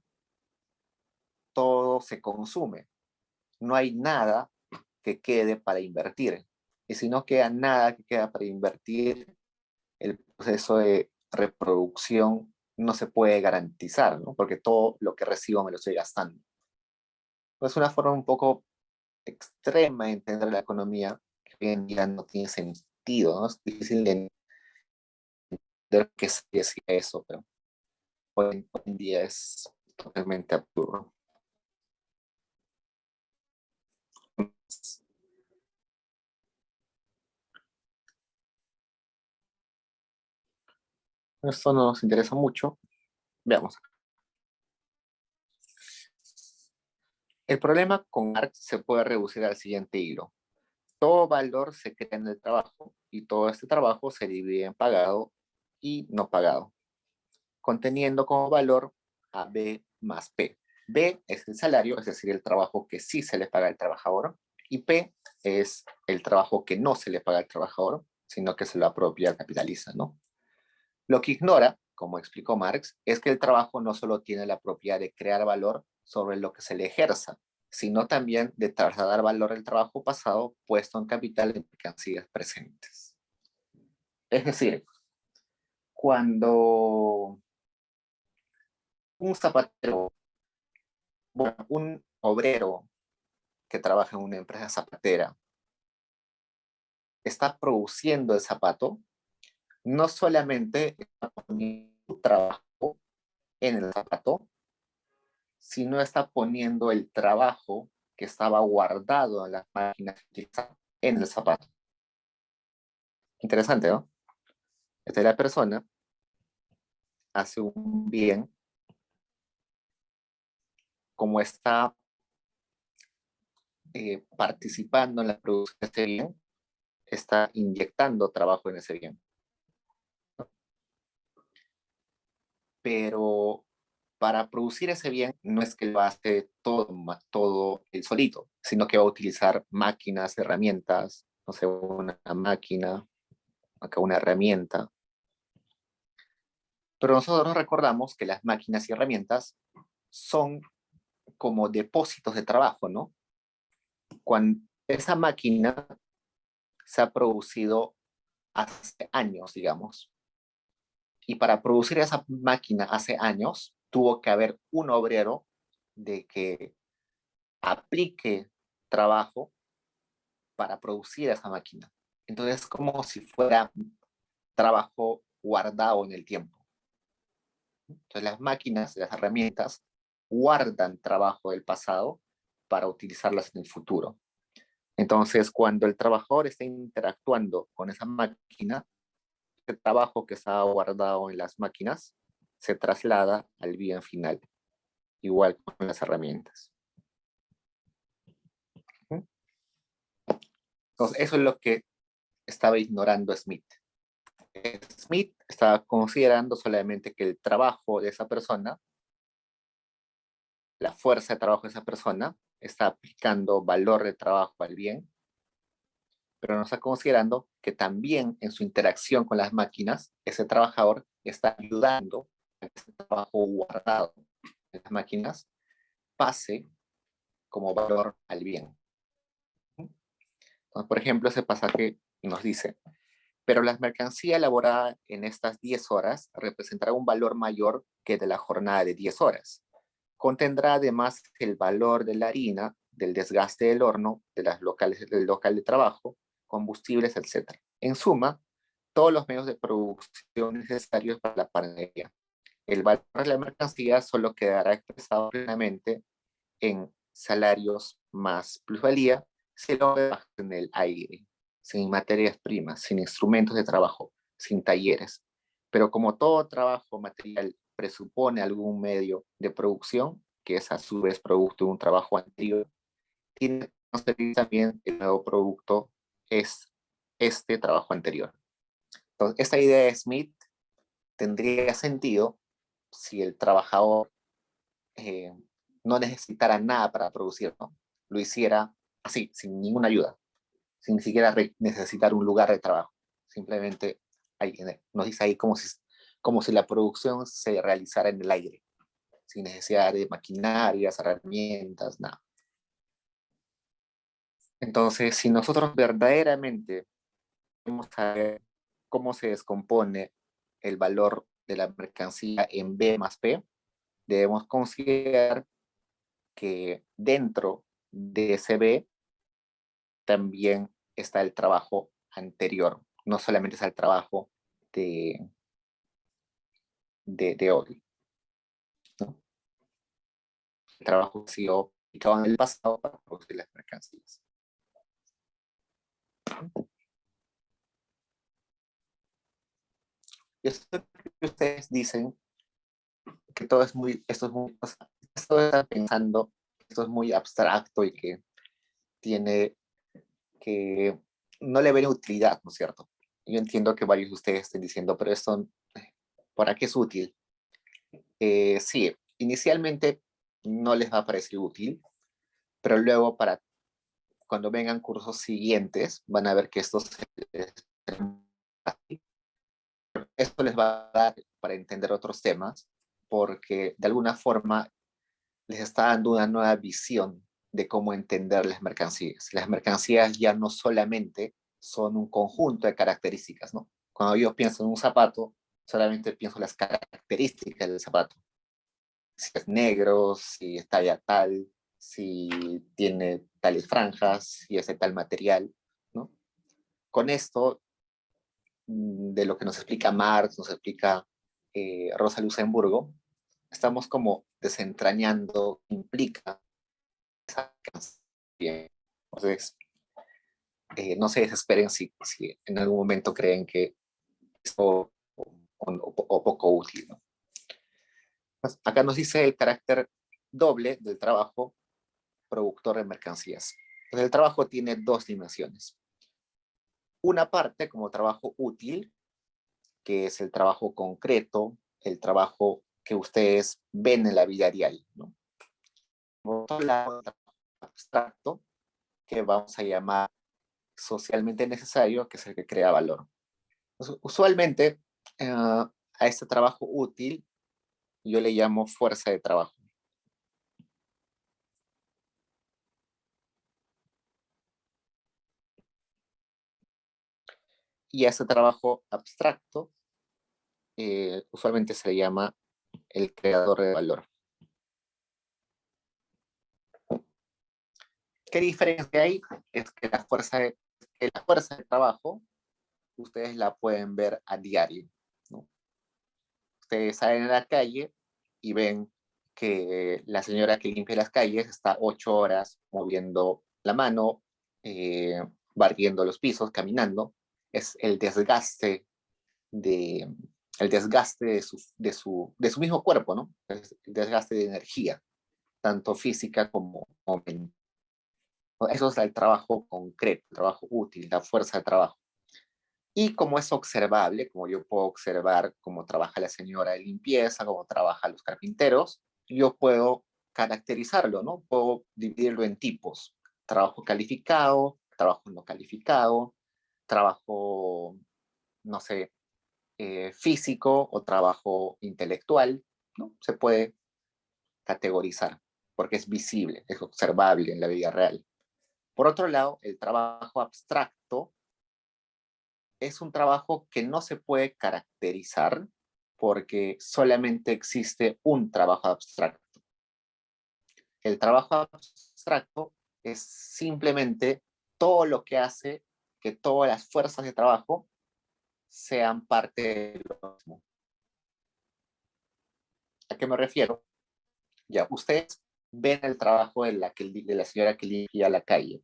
todo se consume. No hay nada que quede para invertir. Y si no queda nada que queda para invertir, el proceso de reproducción no se puede garantizar, ¿no? Porque todo lo que recibo me lo estoy gastando. Es una forma un poco extrema de entender la economía que hoy en día no tiene sentido, ¿no? Es difícil de entender qué se decía eso, pero hoy en día es totalmente absurdo. Esto nos interesa mucho. Veamos. El problema con Marx se puede reducir al siguiente hilo. Todo valor se crea en el trabajo y todo este trabajo se divide en pagado y no pagado, conteniendo como valor a B más P. B es el salario, es decir, el trabajo que sí se le paga al trabajador, y P es el trabajo que no se le paga al trabajador, sino que se lo apropia el capitalista, ¿no? Lo que ignora, como explicó Marx, es que el trabajo no solo tiene la propiedad de crear valor sobre lo que se le ejerza, sino también de trasladar valor al trabajo pasado puesto en capital en mercancías presentes. Es decir, cuando un zapatero, bueno, un obrero que trabaja en una empresa zapatera está produciendo el zapato, no solamente está poniendo su trabajo en el zapato, sino está poniendo el trabajo que estaba guardado en las máquinas utilizadas en el zapato. Interesante, ¿no? Esta es la persona, hace un bien, como está participando en la producción de ese bien, está inyectando trabajo en ese bien. Pero para producir ese bien no es que lo hace todo él solito, sino que va a utilizar máquinas, herramientas, no sé, una máquina, acá una herramienta. Pero nosotros recordamos que las máquinas y herramientas son como depósitos de trabajo, ¿no? Cuando esa máquina se ha producido hace años, digamos, y para producir esa máquina hace años, tuvo que haber un obrero de que aplique trabajo para producir esa máquina. Entonces, es como si fuera trabajo guardado en el tiempo. Entonces, las máquinas, las herramientas, guardan trabajo del pasado para utilizarlas en el futuro. Entonces, cuando el trabajador está interactuando con esa máquina, el trabajo que está guardado en las máquinas se traslada al bien final, igual con las herramientas. Entonces, eso es lo que estaba ignorando Smith. Smith estaba considerando solamente que el trabajo de esa persona, la fuerza de trabajo de esa persona, está aplicando valor de trabajo al bien, pero no está considerando que también en su interacción con las máquinas, ese trabajador está ayudando a que ese trabajo guardado en las máquinas pase como valor al bien. Entonces, por ejemplo, ese pasaje nos dice, pero la mercancía elaborada en estas 10 horas representará un valor mayor que de la jornada de 10 horas. Contendrá además el valor de la harina, del desgaste del horno, del local de trabajo, combustibles, etc. En suma, todos los medios de producción necesarios para la panadería. El valor de la mercancía solo quedará expresado plenamente en salarios más plusvalía si lo baja en el aire, sin materias primas, sin instrumentos de trabajo, sin talleres. Pero como todo trabajo material presupone algún medio de producción, que es a su vez producto de un trabajo anterior, tiene que conseguir también el nuevo producto es este trabajo anterior. Entonces, esta idea de Smith tendría sentido si el trabajador eh, no necesitara nada para producir, ¿no? Lo hiciera así, sin ninguna ayuda, sin ni siquiera necesitar un lugar de trabajo. Simplemente nos dice ahí como si la producción se realizara en el aire, sin necesidad de maquinarias, herramientas, nada. Entonces, si nosotros verdaderamente queremos saber cómo se descompone el valor de la mercancía en B más P, debemos considerar que dentro de ese B también está el trabajo anterior, no solamente está el trabajo de, de hoy, ¿no? El trabajo ha sido aplicado en el pasado para producir las mercancías. Esto que ustedes dicen que todo es muy, esto está pensando, esto es muy abstracto y que tiene que no le ven utilidad, ¿no es cierto? Yo entiendo que varios de ustedes estén diciendo, pero esto, ¿para qué es útil? Sí, inicialmente no les va a parecer útil, pero luego cuando vengan cursos siguientes van a ver que esto les va a dar para entender otros temas, porque de alguna forma les está dando una nueva visión de cómo entender las mercancías. Las mercancías ya no solamente son un conjunto de características, ¿no? Cuando yo pienso en un zapato, solamente pienso en las características del zapato. Si es negro, si es talla tal, si tiene tales franjas, si es de tal material, ¿no? Con esto, de lo que nos explica Marx, nos explica Rosa Luxemburgo, estamos como desentrañando qué implica esa bien. Entonces, no se desesperen si en algún momento creen que es o poco útil, ¿no? Pues, acá nos dice el carácter doble del trabajo productor de mercancías. Entonces, el trabajo tiene dos dimensiones. Una parte como trabajo útil, que es el trabajo concreto, el trabajo que ustedes ven en la vida diaria, ¿no? Por otro lado, el trabajo abstracto, que vamos a llamar socialmente necesario, que es el que crea valor. Entonces, usualmente, a este trabajo útil yo le llamo fuerza de trabajo. Y a ese trabajo abstracto usualmente se le llama el creador de valor. ¿Qué diferencia hay? Es que la fuerza de trabajo ustedes la pueden ver a diario, ¿no? Ustedes salen a la calle y ven que la señora que limpia las calles está 8 horas moviendo la mano, barriendo los pisos, caminando. Es de, el desgaste de su mismo cuerpo, ¿no? Es el desgaste de energía, tanto física como mental. Eso es el trabajo concreto, el trabajo útil, la fuerza de trabajo. Y como es observable, como yo puedo observar cómo trabaja la señora de limpieza, cómo trabajan los carpinteros, yo puedo caracterizarlo, ¿no? Puedo dividirlo en tipos. Trabajo calificado, trabajo no calificado, trabajo, no sé, físico o trabajo intelectual, ¿no? Se puede categorizar porque es visible, es observable en la vida real. Por otro lado, el trabajo abstracto es un trabajo que no se puede caracterizar porque solamente existe un trabajo abstracto. El trabajo abstracto es simplemente todo lo que hace que todas las fuerzas de trabajo sean parte de lo mismo. ¿A qué me refiero? Ya, ustedes ven el trabajo de la señora que limpia la calle,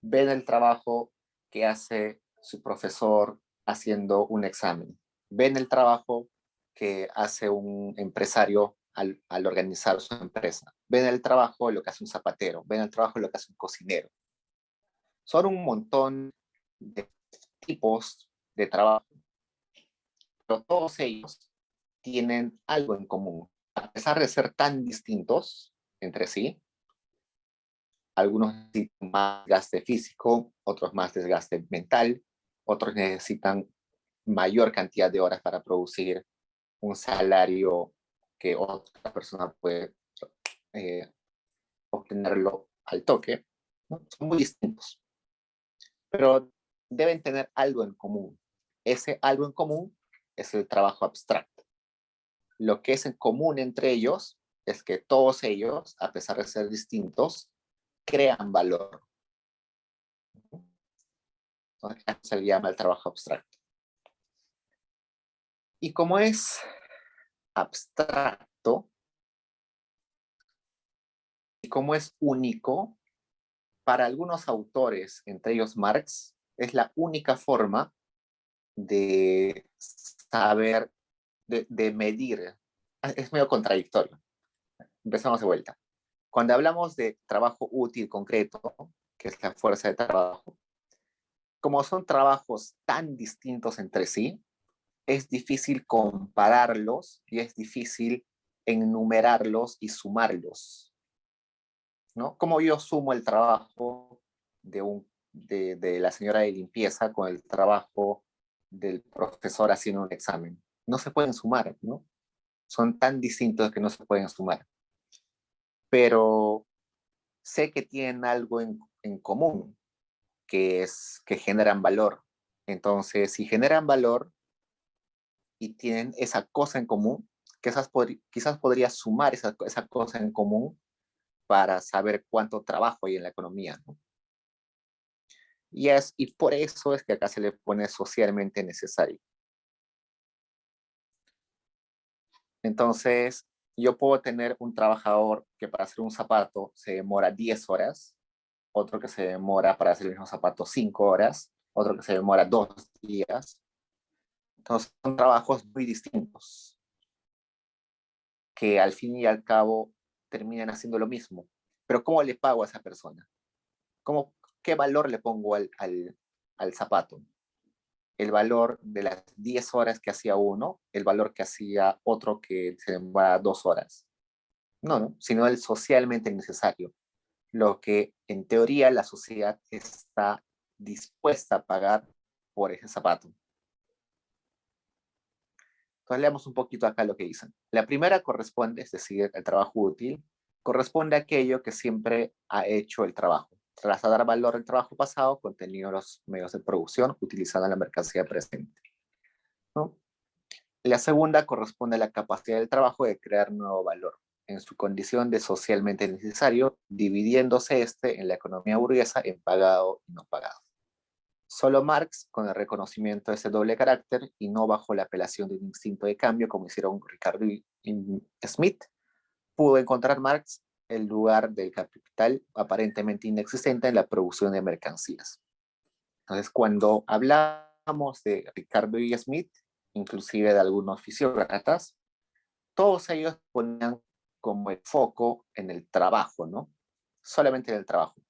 ven el trabajo que hace su profesor haciendo un examen, ven el trabajo que hace un empresario al organizar su empresa, ven el trabajo de lo que hace un zapatero, ven el trabajo de lo que hace un cocinero. Son un montón de tipos de trabajo, pero todos ellos tienen algo en común. A pesar de ser tan distintos entre sí, algunos necesitan más desgaste físico, otros más desgaste mental, otros necesitan mayor cantidad de horas para producir un salario que otra persona puede eh, obtenerlo al toque, ¿no? Son muy distintos, pero deben tener algo en común. Ese algo en común es el trabajo abstracto. Lo que es en común entre ellos es que todos ellos, a pesar de ser distintos, crean valor. Entonces, eso se le llama el trabajo abstracto. Y como es abstracto y como es único, para algunos autores, entre ellos Marx, es la única forma de saber, de medir. Es medio contradictorio. Empezamos de vuelta. Cuando hablamos de trabajo útil concreto, que es la fuerza de trabajo, como son trabajos tan distintos entre sí, es difícil compararlos y es difícil enumerarlos y sumarlos, ¿no? Como yo sumo el trabajo de la señora de limpieza con el trabajo del profesor haciendo un examen. No se pueden sumar, ¿no? Son tan distintos que no se pueden sumar. Pero sé que tienen algo en común, que es que generan valor. Entonces, si generan valor y tienen esa cosa en común, quizás podría sumar esa cosa en común para saber cuánto trabajo hay en la economía, ¿no? Y por eso es que acá se le pone socialmente necesario. Entonces, yo puedo tener un trabajador que para hacer un zapato se demora 10 horas, otro que se demora para hacer el mismo zapato 5 horas, otro que se demora 2 días. Entonces son trabajos muy distintos que al fin y al cabo terminan haciendo lo mismo. Pero ¿cómo le pago a esa persona? ¿Qué valor le pongo al zapato? El valor de las 10 horas que hacía uno, el valor que hacía otro que se demora 2 horas. No, sino el socialmente necesario, lo que en teoría la sociedad está dispuesta a pagar por ese zapato. Entonces leamos un poquito acá lo que dicen. La primera corresponde, es decir, el trabajo útil, corresponde a aquello que siempre ha hecho el trabajo, trasladar valor al trabajo pasado contenido en los medios de producción utilizando la mercancía presente, ¿no? La segunda corresponde a la capacidad del trabajo de crear nuevo valor en su condición de socialmente necesario, dividiéndose en la economía burguesa en pagado y no pagado. Solo Marx, con el reconocimiento de ese doble carácter y no bajo la apelación de un instinto de cambio como hicieron Ricardo y Smith, pudo encontrar Marx el lugar del capital aparentemente inexistente en la producción de mercancías. Entonces, cuando hablamos de Ricardo y Smith, inclusive de algunos fisiócratas, todos ellos ponían como el foco en el trabajo, ¿no? Solamente en el trabajo.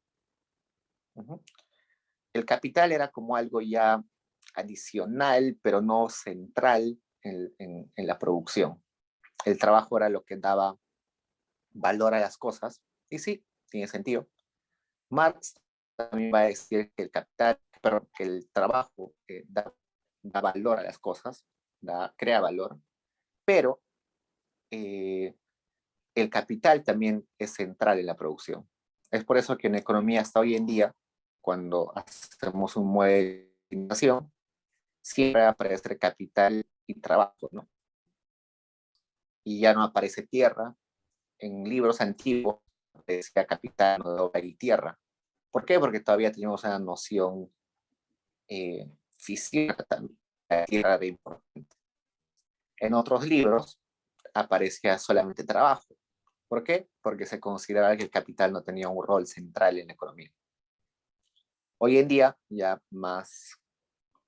El capital era como algo ya adicional, pero no central en la producción. El trabajo era lo que daba valor a las cosas, y sí, tiene sentido. Marx también va a decir que el capital, perdón, que el trabajo da valor a las cosas, crea valor, pero el capital también es central en la producción. Es por eso que en economía hasta hoy en día, cuando hacemos un mueble de innovación, siempre aparece capital y trabajo, ¿no? Y ya no aparece tierra. En libros antiguos decía capital, no y tierra. ¿Por qué? Porque todavía tenemos una noción física también. La tierra era importante. En otros libros aparecía solamente trabajo. ¿Por qué? Porque se consideraba que el capital no tenía un rol central en la economía. Hoy en día, ya más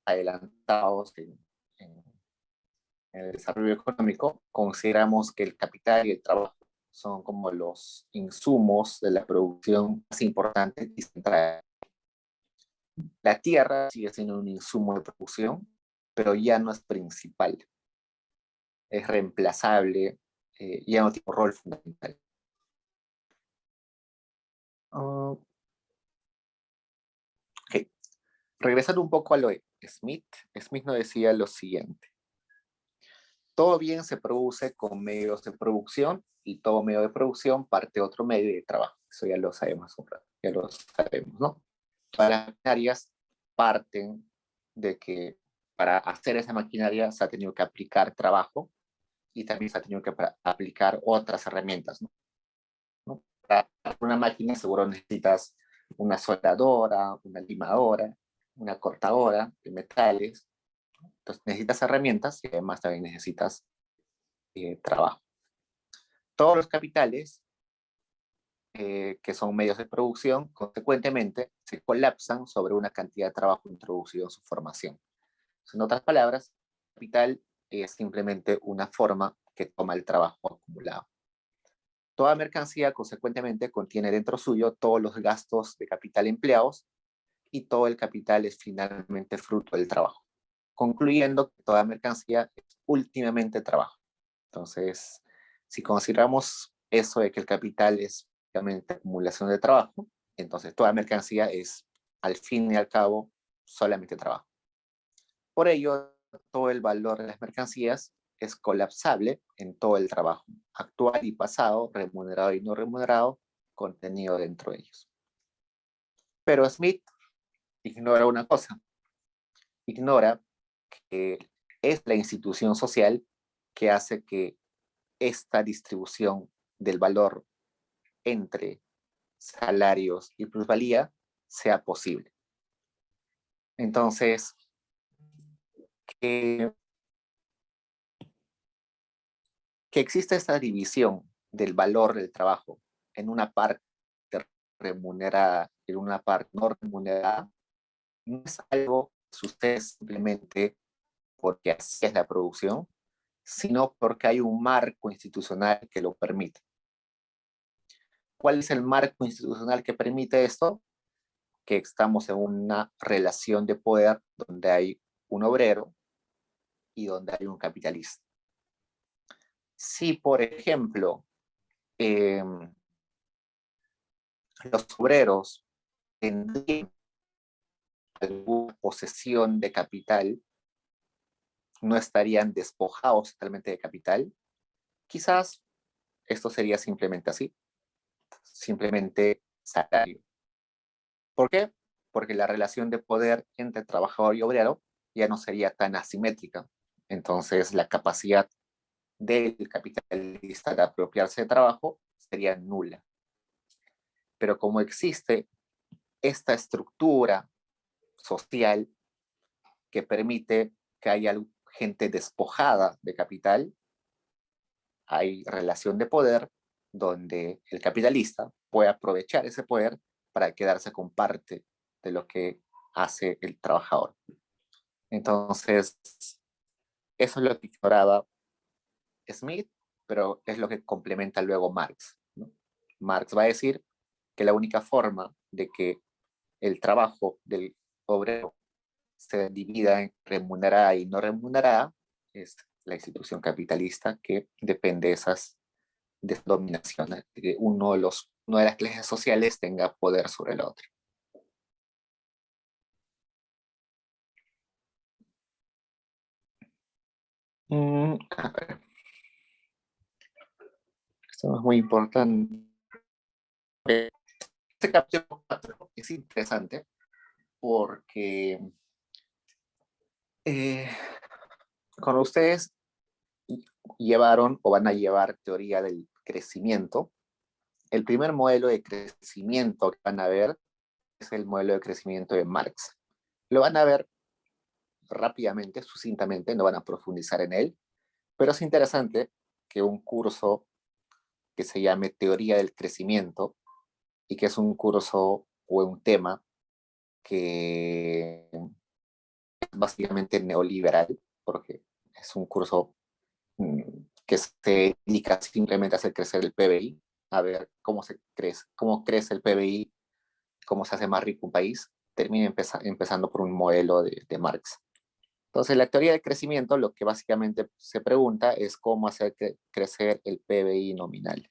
adelantados en el desarrollo económico, consideramos que el capital y el trabajo son como los insumos de la producción más importantes y centrales. La tierra sigue siendo un insumo de producción, pero ya no es principal, es reemplazable, ya no tiene un rol fundamental. Okay. Regresando un poco a lo de Smith, Smith nos decía lo siguiente. Todo bien se produce con medios de producción y todo medio de producción parte de otro medio de trabajo. Eso ya lo sabemos, ya lo sabemos, ¿no? Todas las maquinarias parten de que para hacer esa maquinaria se ha tenido que aplicar trabajo y también se ha tenido que aplicar otras herramientas, ¿no? Para una máquina seguro necesitas una soldadora, una limadora, una cortadora de metales. Entonces necesitas herramientas y además también necesitas trabajo. Todos los capitales que son medios de producción, consecuentemente, se colapsan sobre una cantidad de trabajo introducido en su formación. En otras palabras, capital es simplemente una forma que toma el trabajo acumulado. Toda mercancía, consecuentemente, contiene dentro suyo todos los gastos de capital empleados y todo el capital es finalmente fruto del trabajo, concluyendo que toda mercancía es últimamente trabajo. Entonces, si consideramos eso de que el capital es básicamente acumulación de trabajo, entonces toda mercancía es, al fin y al cabo, solamente trabajo. Por ello, todo el valor de las mercancías es colapsable en todo el trabajo, actual y pasado, remunerado y no remunerado, contenido dentro de ellos. Pero Smith ignora una cosa, ignora que es la institución social que hace que esta distribución del valor entre salarios y plusvalía sea posible. Entonces, que exista esta división del valor del trabajo en una parte remunerada en una parte no remunerada, no es algo que sucede simplemente porque así es la producción, sino porque hay un marco institucional que lo permite. ¿Cuál es el marco institucional que permite esto? Que estamos en una relación de poder donde hay un obrero y donde hay un capitalista. Si, por ejemplo, los obreros tendrían alguna posesión de capital, no estarían despojados totalmente de capital, quizás esto sería simplemente así, simplemente salario. ¿Por qué? Porque la relación de poder entre trabajador y obrero ya no sería tan asimétrica. Entonces, la capacidad del capitalista de apropiarse de trabajo sería nula. Pero como existe esta estructura social que permite que haya gente despojada de capital, hay relación de poder donde el capitalista puede aprovechar ese poder para quedarse con parte de lo que hace el trabajador. Entonces, eso es lo que ignoraba Smith, pero es lo que complementa luego Marx, ¿no? Marx va a decir que la única forma de que el trabajo del obrero se divida en remunerada y no remunerada es la institución capitalista que depende de esas dominaciones, de que una de las clases sociales tenga poder sobre el otro. A ver, esto es muy importante. Este capítulo 4 es interesante porque cuando ustedes llevaron o van a llevar teoría del crecimiento, el primer modelo de crecimiento que van a ver es el modelo de crecimiento de Marx. Lo van a ver rápidamente, sucintamente, no van a profundizar en él, pero es interesante que un curso que se llame Teoría del Crecimiento y que es un curso o un tema que es básicamente neoliberal, porque es un curso que se dedica simplemente a hacer crecer el PBI, a ver cómo crece el PBI, cómo se hace más rico un país, termina empezando por un modelo de Marx. Entonces, la teoría del crecimiento lo que básicamente se pregunta es cómo hacer crecer el PBI nominal.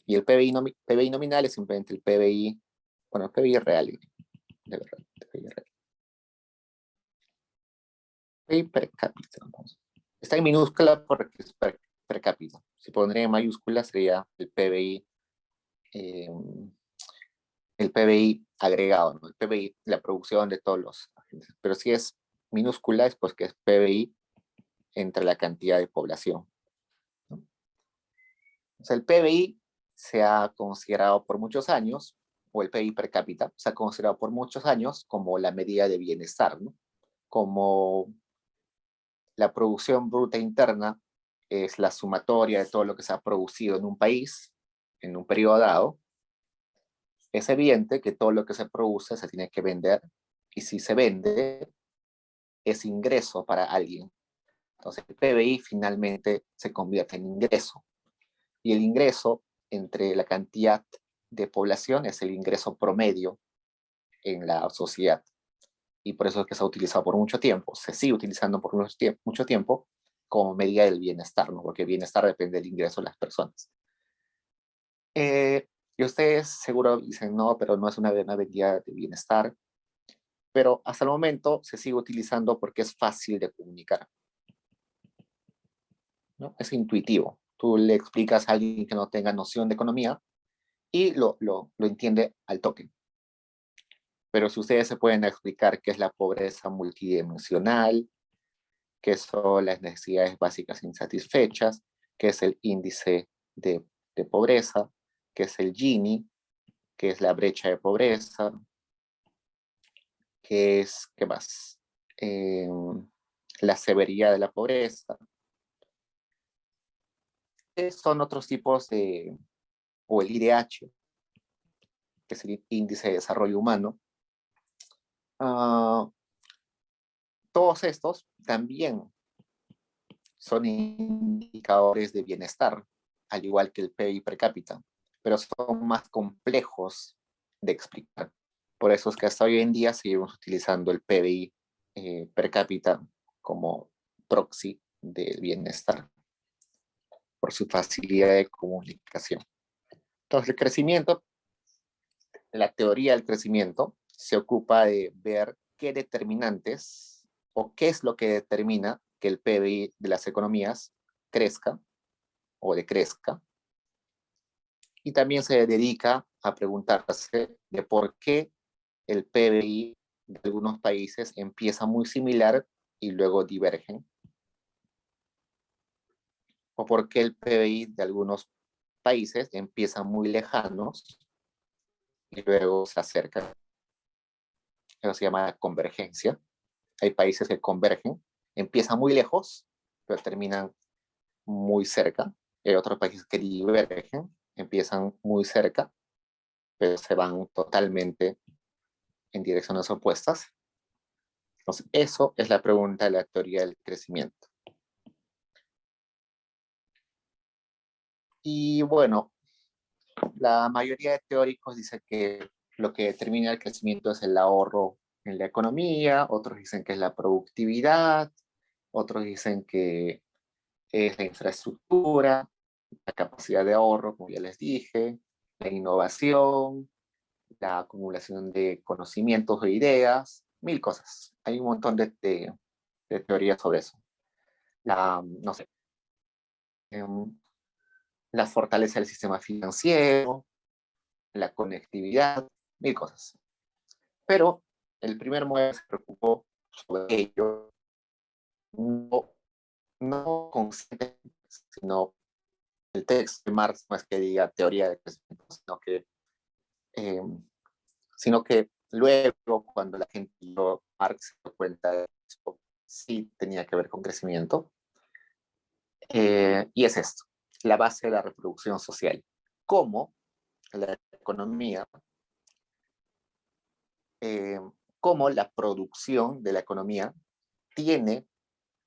Y el PBI nominal es simplemente el PBI, bueno, el PBI real, de verdad, el PBI real. PBI per cápita. Está en minúscula porque es per cápita. Si pondría en mayúscula sería el PBI agregado, ¿no? El PBI, la producción de todos los agentes. Pero si es minúscula es pues que es PBI entre la cantidad de población, ¿no? O sea, el PBI se ha considerado por muchos años, o el PBI per cápita, se ha considerado por muchos años como la medida de bienestar, ¿no? Como la producción bruta interna es la sumatoria de todo lo que se ha producido en un país en un periodo dado, es evidente que todo lo que se produce se tiene que vender y si se vende es ingreso para alguien. Entonces el PBI finalmente se convierte en ingreso y el ingreso entre la cantidad de población es el ingreso promedio en la sociedad y por eso es que se ha utilizado por mucho tiempo, se sigue utilizando por mucho tiempo como medida del bienestar, ¿no? Porque el bienestar depende del ingreso de las personas. Y ustedes seguro dicen, no, pero no es una medida de bienestar, pero hasta el momento se sigue utilizando porque es fácil de comunicar, ¿no? Es intuitivo. Tú le explicas a alguien que no tenga noción de economía y lo entiende al toque. Pero si ustedes se pueden explicar qué es la pobreza multidimensional, qué son las necesidades básicas insatisfechas, qué es el índice de pobreza, qué es el Gini, qué es la brecha de pobreza, qué más, la severidad de la pobreza. Son otros tipos o el IDH, que es el índice de desarrollo humano, todos estos también son indicadores de bienestar, al igual que el PIB per cápita, pero son más complejos de explicar. Por eso es que hasta hoy en día seguimos utilizando el PBI per cápita como proxy del bienestar, por su facilidad de comunicación. Entonces, el crecimiento, la teoría del crecimiento, se ocupa de ver qué determinantes o qué es lo que determina que el PBI de las economías crezca o decrezca. Y también se dedica a preguntarse de por qué el PBI de algunos países empieza muy similar y luego divergen. O por qué el PBI de algunos países empieza muy lejanos y luego se acercan. Eso se llama convergencia. Hay países que convergen, empiezan muy lejos, pero terminan muy cerca. Hay otros países que divergen, empiezan muy cerca, pero se van totalmente en direcciones opuestas. Entonces, eso es la pregunta de la teoría del crecimiento. Y bueno, la mayoría de teóricos dice que lo que determina el crecimiento es el ahorro en la economía, otros dicen que es la productividad, otros dicen que es la infraestructura, la capacidad de ahorro, como ya les dije, la innovación, la acumulación de conocimientos e ideas, mil cosas. Hay un montón de teorías sobre eso. No sé, la fortaleza del sistema financiero, la conectividad, mil cosas. Pero el primer modelo se preocupó sobre ello, no, no consciente, sino el texto de Marx no es que diga teoría de crecimiento, eh, sino que luego cuando la gente vio Marx se dio cuenta de eso, sí tenía que ver con crecimiento. Y es esto, la base de la reproducción social. Cómo la economía, cómo la producción de la economía tiene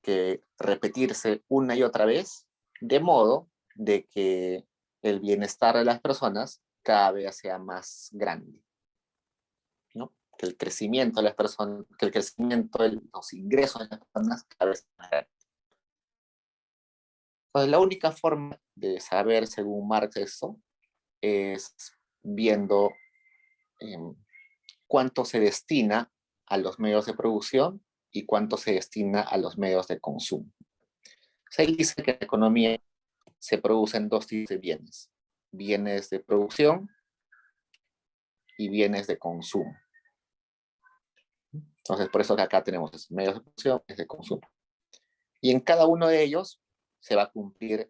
que repetirse una y otra vez, de modo de que el bienestar de las personas cada vez sea más grande, ¿no? Que el crecimiento de las personas, que el crecimiento de los ingresos de las personas cada vez sea más grande. Entonces, la única forma de saber, según Marx, eso es viendo cuánto se destina a los medios de producción y cuánto se destina a los medios de consumo. Se dice que la economía se producen dos tipos de bienes: bienes de producción y bienes de consumo. Entonces, por eso que acá tenemos medios de producción y de consumo. Y en cada uno de ellos se va a cumplir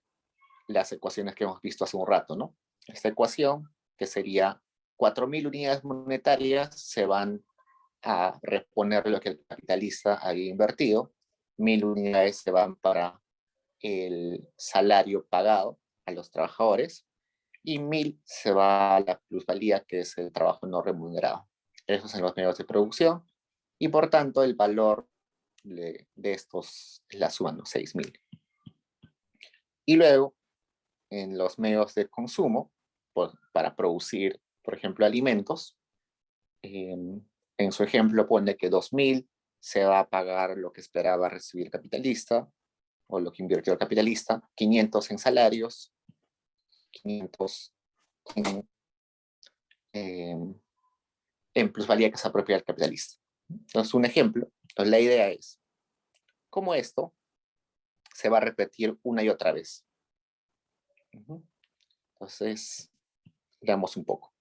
las ecuaciones que hemos visto hace un rato, ¿no? Esta ecuación, que sería 4.000 unidades monetarias, se van a reponer lo que el capitalista había invertido. 1.000 unidades se van para el salario pagado a los trabajadores y 1.000 se va a la plusvalía, que es el trabajo no remunerado. Esos son los medios de producción y por tanto el valor de estos es la suma, ¿no? 6.000. Y luego en los medios de consumo, pues, para producir, por ejemplo, alimentos, en su ejemplo pone que 2.000 se va a pagar lo que esperaba recibir el capitalista o lo que invirtió el capitalista, 500 en salarios, 500 en plusvalía que se apropia el capitalista. Entonces, un ejemplo, entonces la idea es cómo esto se va a repetir una y otra vez. Entonces, veamos un poco.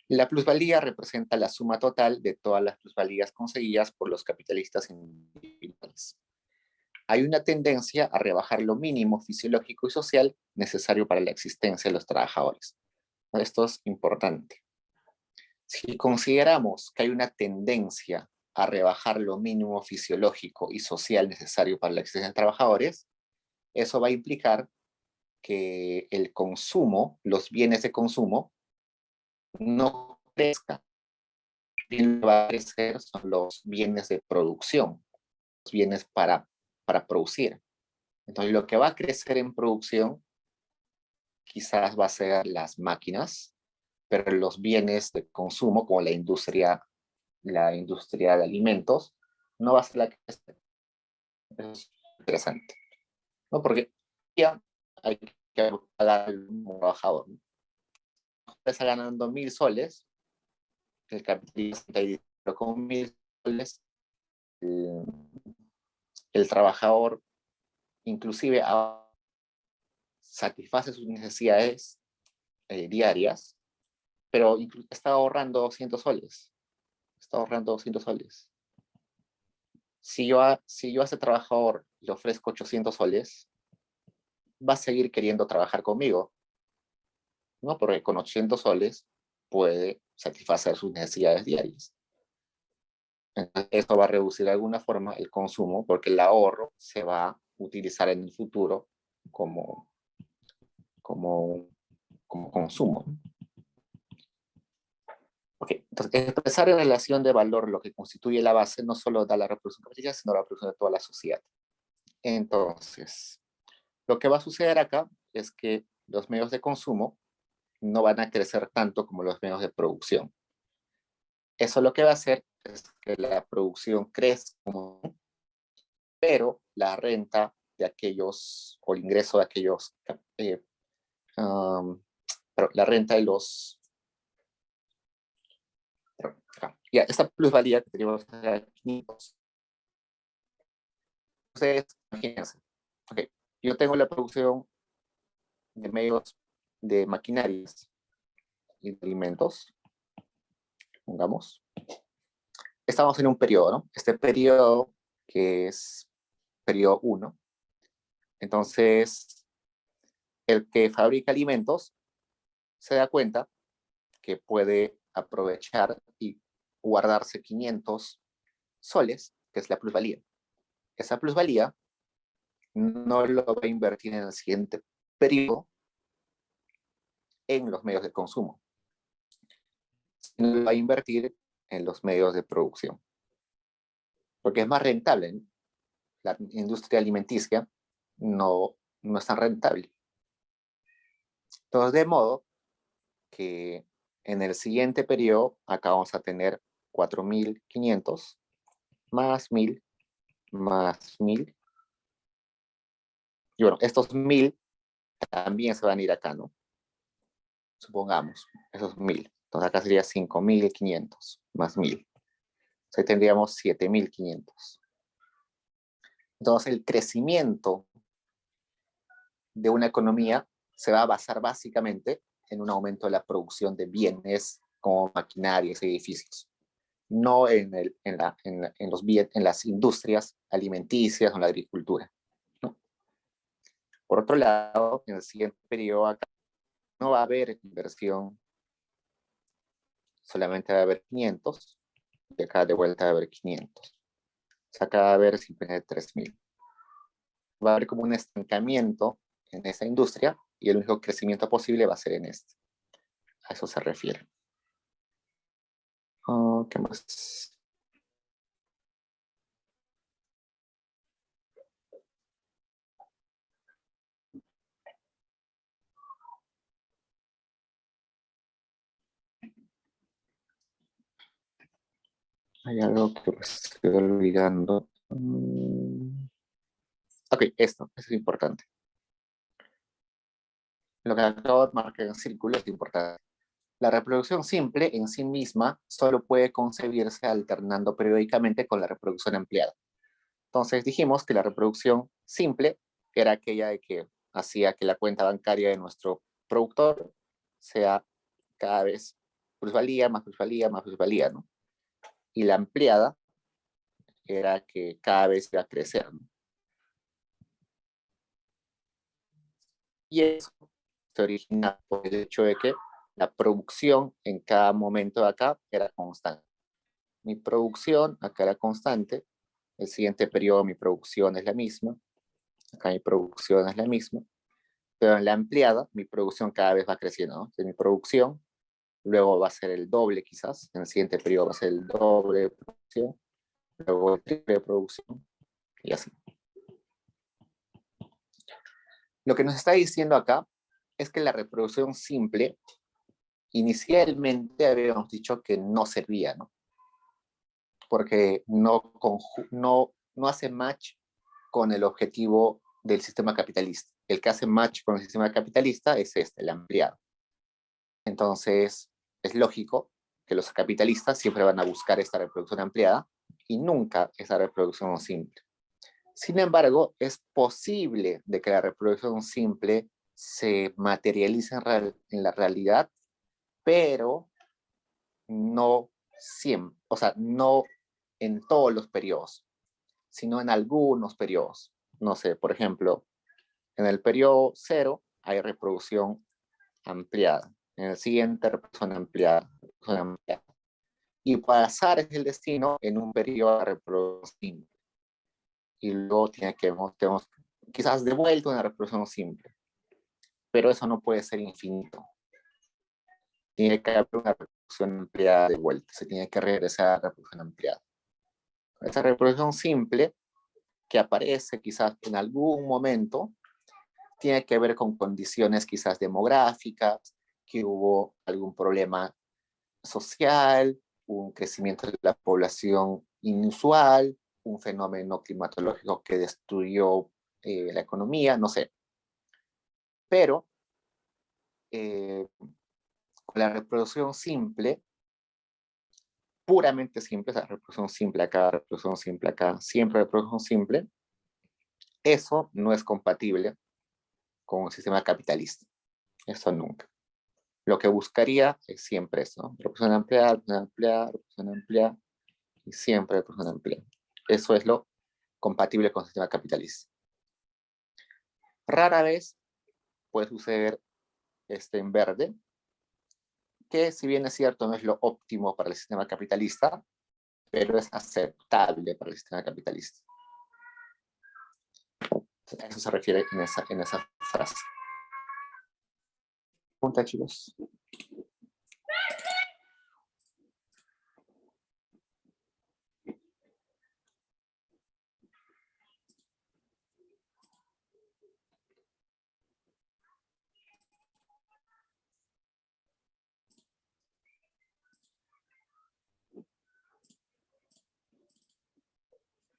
La plusvalía representa la suma total de todas las plusvalías conseguidas por los capitalistas individuales. Hay una tendencia a rebajar lo mínimo fisiológico y social necesario para la existencia de los trabajadores. Esto es importante. Si consideramos que hay una tendencia a rebajar lo mínimo fisiológico y social necesario para la existencia de trabajadores, eso va a implicar que el consumo, los bienes de consumo, no crezca, lo que va a crecer son los bienes de producción, los bienes para producir. Entonces, lo que va a crecer en producción quizás va a ser las máquinas, pero los bienes de consumo, como la industria de alimentos, no va a ser la que crece. Eso es interesante, ¿no? Porque ya hay que pagar al trabajador, ¿no? Está ganando 1.000 soles, el capitalista con 1.000 soles, el trabajador inclusive satisface sus necesidades diarias, pero está ahorrando 200 soles. Está ahorrando 200 soles. Si yo a ese trabajador le ofrezco 800 soles, va a seguir queriendo trabajar conmigo, ¿no? Porque con 800 soles puede satisfacer sus necesidades diarias. Entonces, eso va a reducir de alguna forma el consumo, porque el ahorro se va a utilizar en el futuro como consumo. Okay. Entonces, expresar en relación de valor lo que constituye la base no solo da la reproducción capitalista, sino la reproducción de toda la sociedad. Entonces, lo que va a suceder acá es que los medios de consumo no van a crecer tanto como los medios de producción. Eso lo que va a hacer es que la producción crezca, pero la renta de aquellos, o el ingreso de aquellos, pero la renta de los, ya, esta plusvalía que tenemos aquí, ustedes imagínense, okay, yo tengo la producción de medios de maquinarias y de alimentos, pongamos. Estamos en un periodo, ¿no? Este periodo que es periodo 1. Entonces, el que fabrica alimentos se da cuenta que puede aprovechar y guardarse 500 soles, que es la plusvalía. Esa plusvalía no lo va a invertir en el siguiente periodo en los medios de consumo, sino lo va a invertir en los medios de producción. Porque es más rentable, ¿no? La industria alimenticia no es tan rentable. Entonces, de modo que en el siguiente periodo, acá vamos a tener 4.500 más 1.000 más 1.000. Y bueno, estos 1.000 también se van a ir acá, ¿no? Supongamos, esos 1.000. Entonces acá sería 5.500 más 1.000. Entonces tendríamos 7.500. Entonces el crecimiento de una economía se va a basar básicamente en un aumento de la producción de bienes como maquinarias y edificios, no en las industrias alimenticias o en la agricultura, ¿no? Por otro lado, en el siguiente periodo acá no va a haber inversión, solamente va a haber 500, y acá de vuelta va a haber 500. O sea, acá va a haber simplemente 3.000. Va a haber como un estancamiento en esa industria y el único crecimiento posible va a ser en este. A eso se refiere. ¿Qué más? Hay algo que me estoy olvidando. Ok, esto es importante. Lo que acabo de marcar en círculo es importante. La reproducción simple en sí misma solo puede concebirse alternando periódicamente con la reproducción empleada. Entonces dijimos que la reproducción simple era aquella de que hacía que la cuenta bancaria de nuestro productor sea cada vez plusvalía, más plusvalía, más plusvalía, ¿no? Y la empleada era que cada vez iba a crecer, ¿no? Y eso se origina por el hecho de que la producción en cada momento de acá era constante. Mi producción acá era constante, el siguiente periodo mi producción es la misma, acá mi producción es la misma, pero en la empleada mi producción cada vez va creciendo, ¿no? Entonces, mi producción luego va a ser el doble quizás, en el siguiente periodo va a ser el doble de producción, luego el triple de producción, y así. Lo que nos está diciendo acá es que la reproducción simple, inicialmente habíamos dicho que no servía, ¿no? Porque no hace match con el objetivo del sistema capitalista. El que hace match con el sistema capitalista es este, el ampliado. Entonces, es lógico que los capitalistas siempre van a buscar esta reproducción ampliada y nunca esa reproducción simple. Sin embargo, es posible de que la reproducción simple se materialice en la realidad, pero no siempre, o sea, no en todos los periodos, sino en algunos periodos. No sé, por ejemplo, en el periodo 0 hay reproducción ampliada. En el siguiente, reproducción ampliada. Reproducción ampliada. Y pasar es el destino en un periodo de reproducción simple. Y luego tenemos quizás de vuelta una reproducción simple. Pero eso no puede ser infinito. Tiene que haber una reproducción ampliada de vuelta. Se tiene que regresar a la reproducción ampliada. Esa reproducción simple que aparece quizás en algún momento tiene que ver con condiciones quizás demográficas, que hubo algún problema social, un crecimiento de la población inusual, un fenómeno climatológico que destruyó la economía, no sé. Pero con la reproducción simple, puramente simple, o sea, reproducción simple acá, siempre reproducción simple, eso no es compatible con un sistema capitalista. Eso nunca. Lo que buscaría es siempre eso, ¿no? Reproducción ampliada, reproducción ampliada, y siempre reproducción ampliada. Eso es lo compatible con el sistema capitalista. Rara vez puede suceder en verde, que si bien es cierto no es lo óptimo para el sistema capitalista, pero es aceptable para el sistema capitalista. A eso se refiere en esa frase. Pregunta, chicos.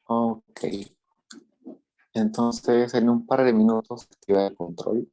Ok. Entonces, en un par de minutos activa el control.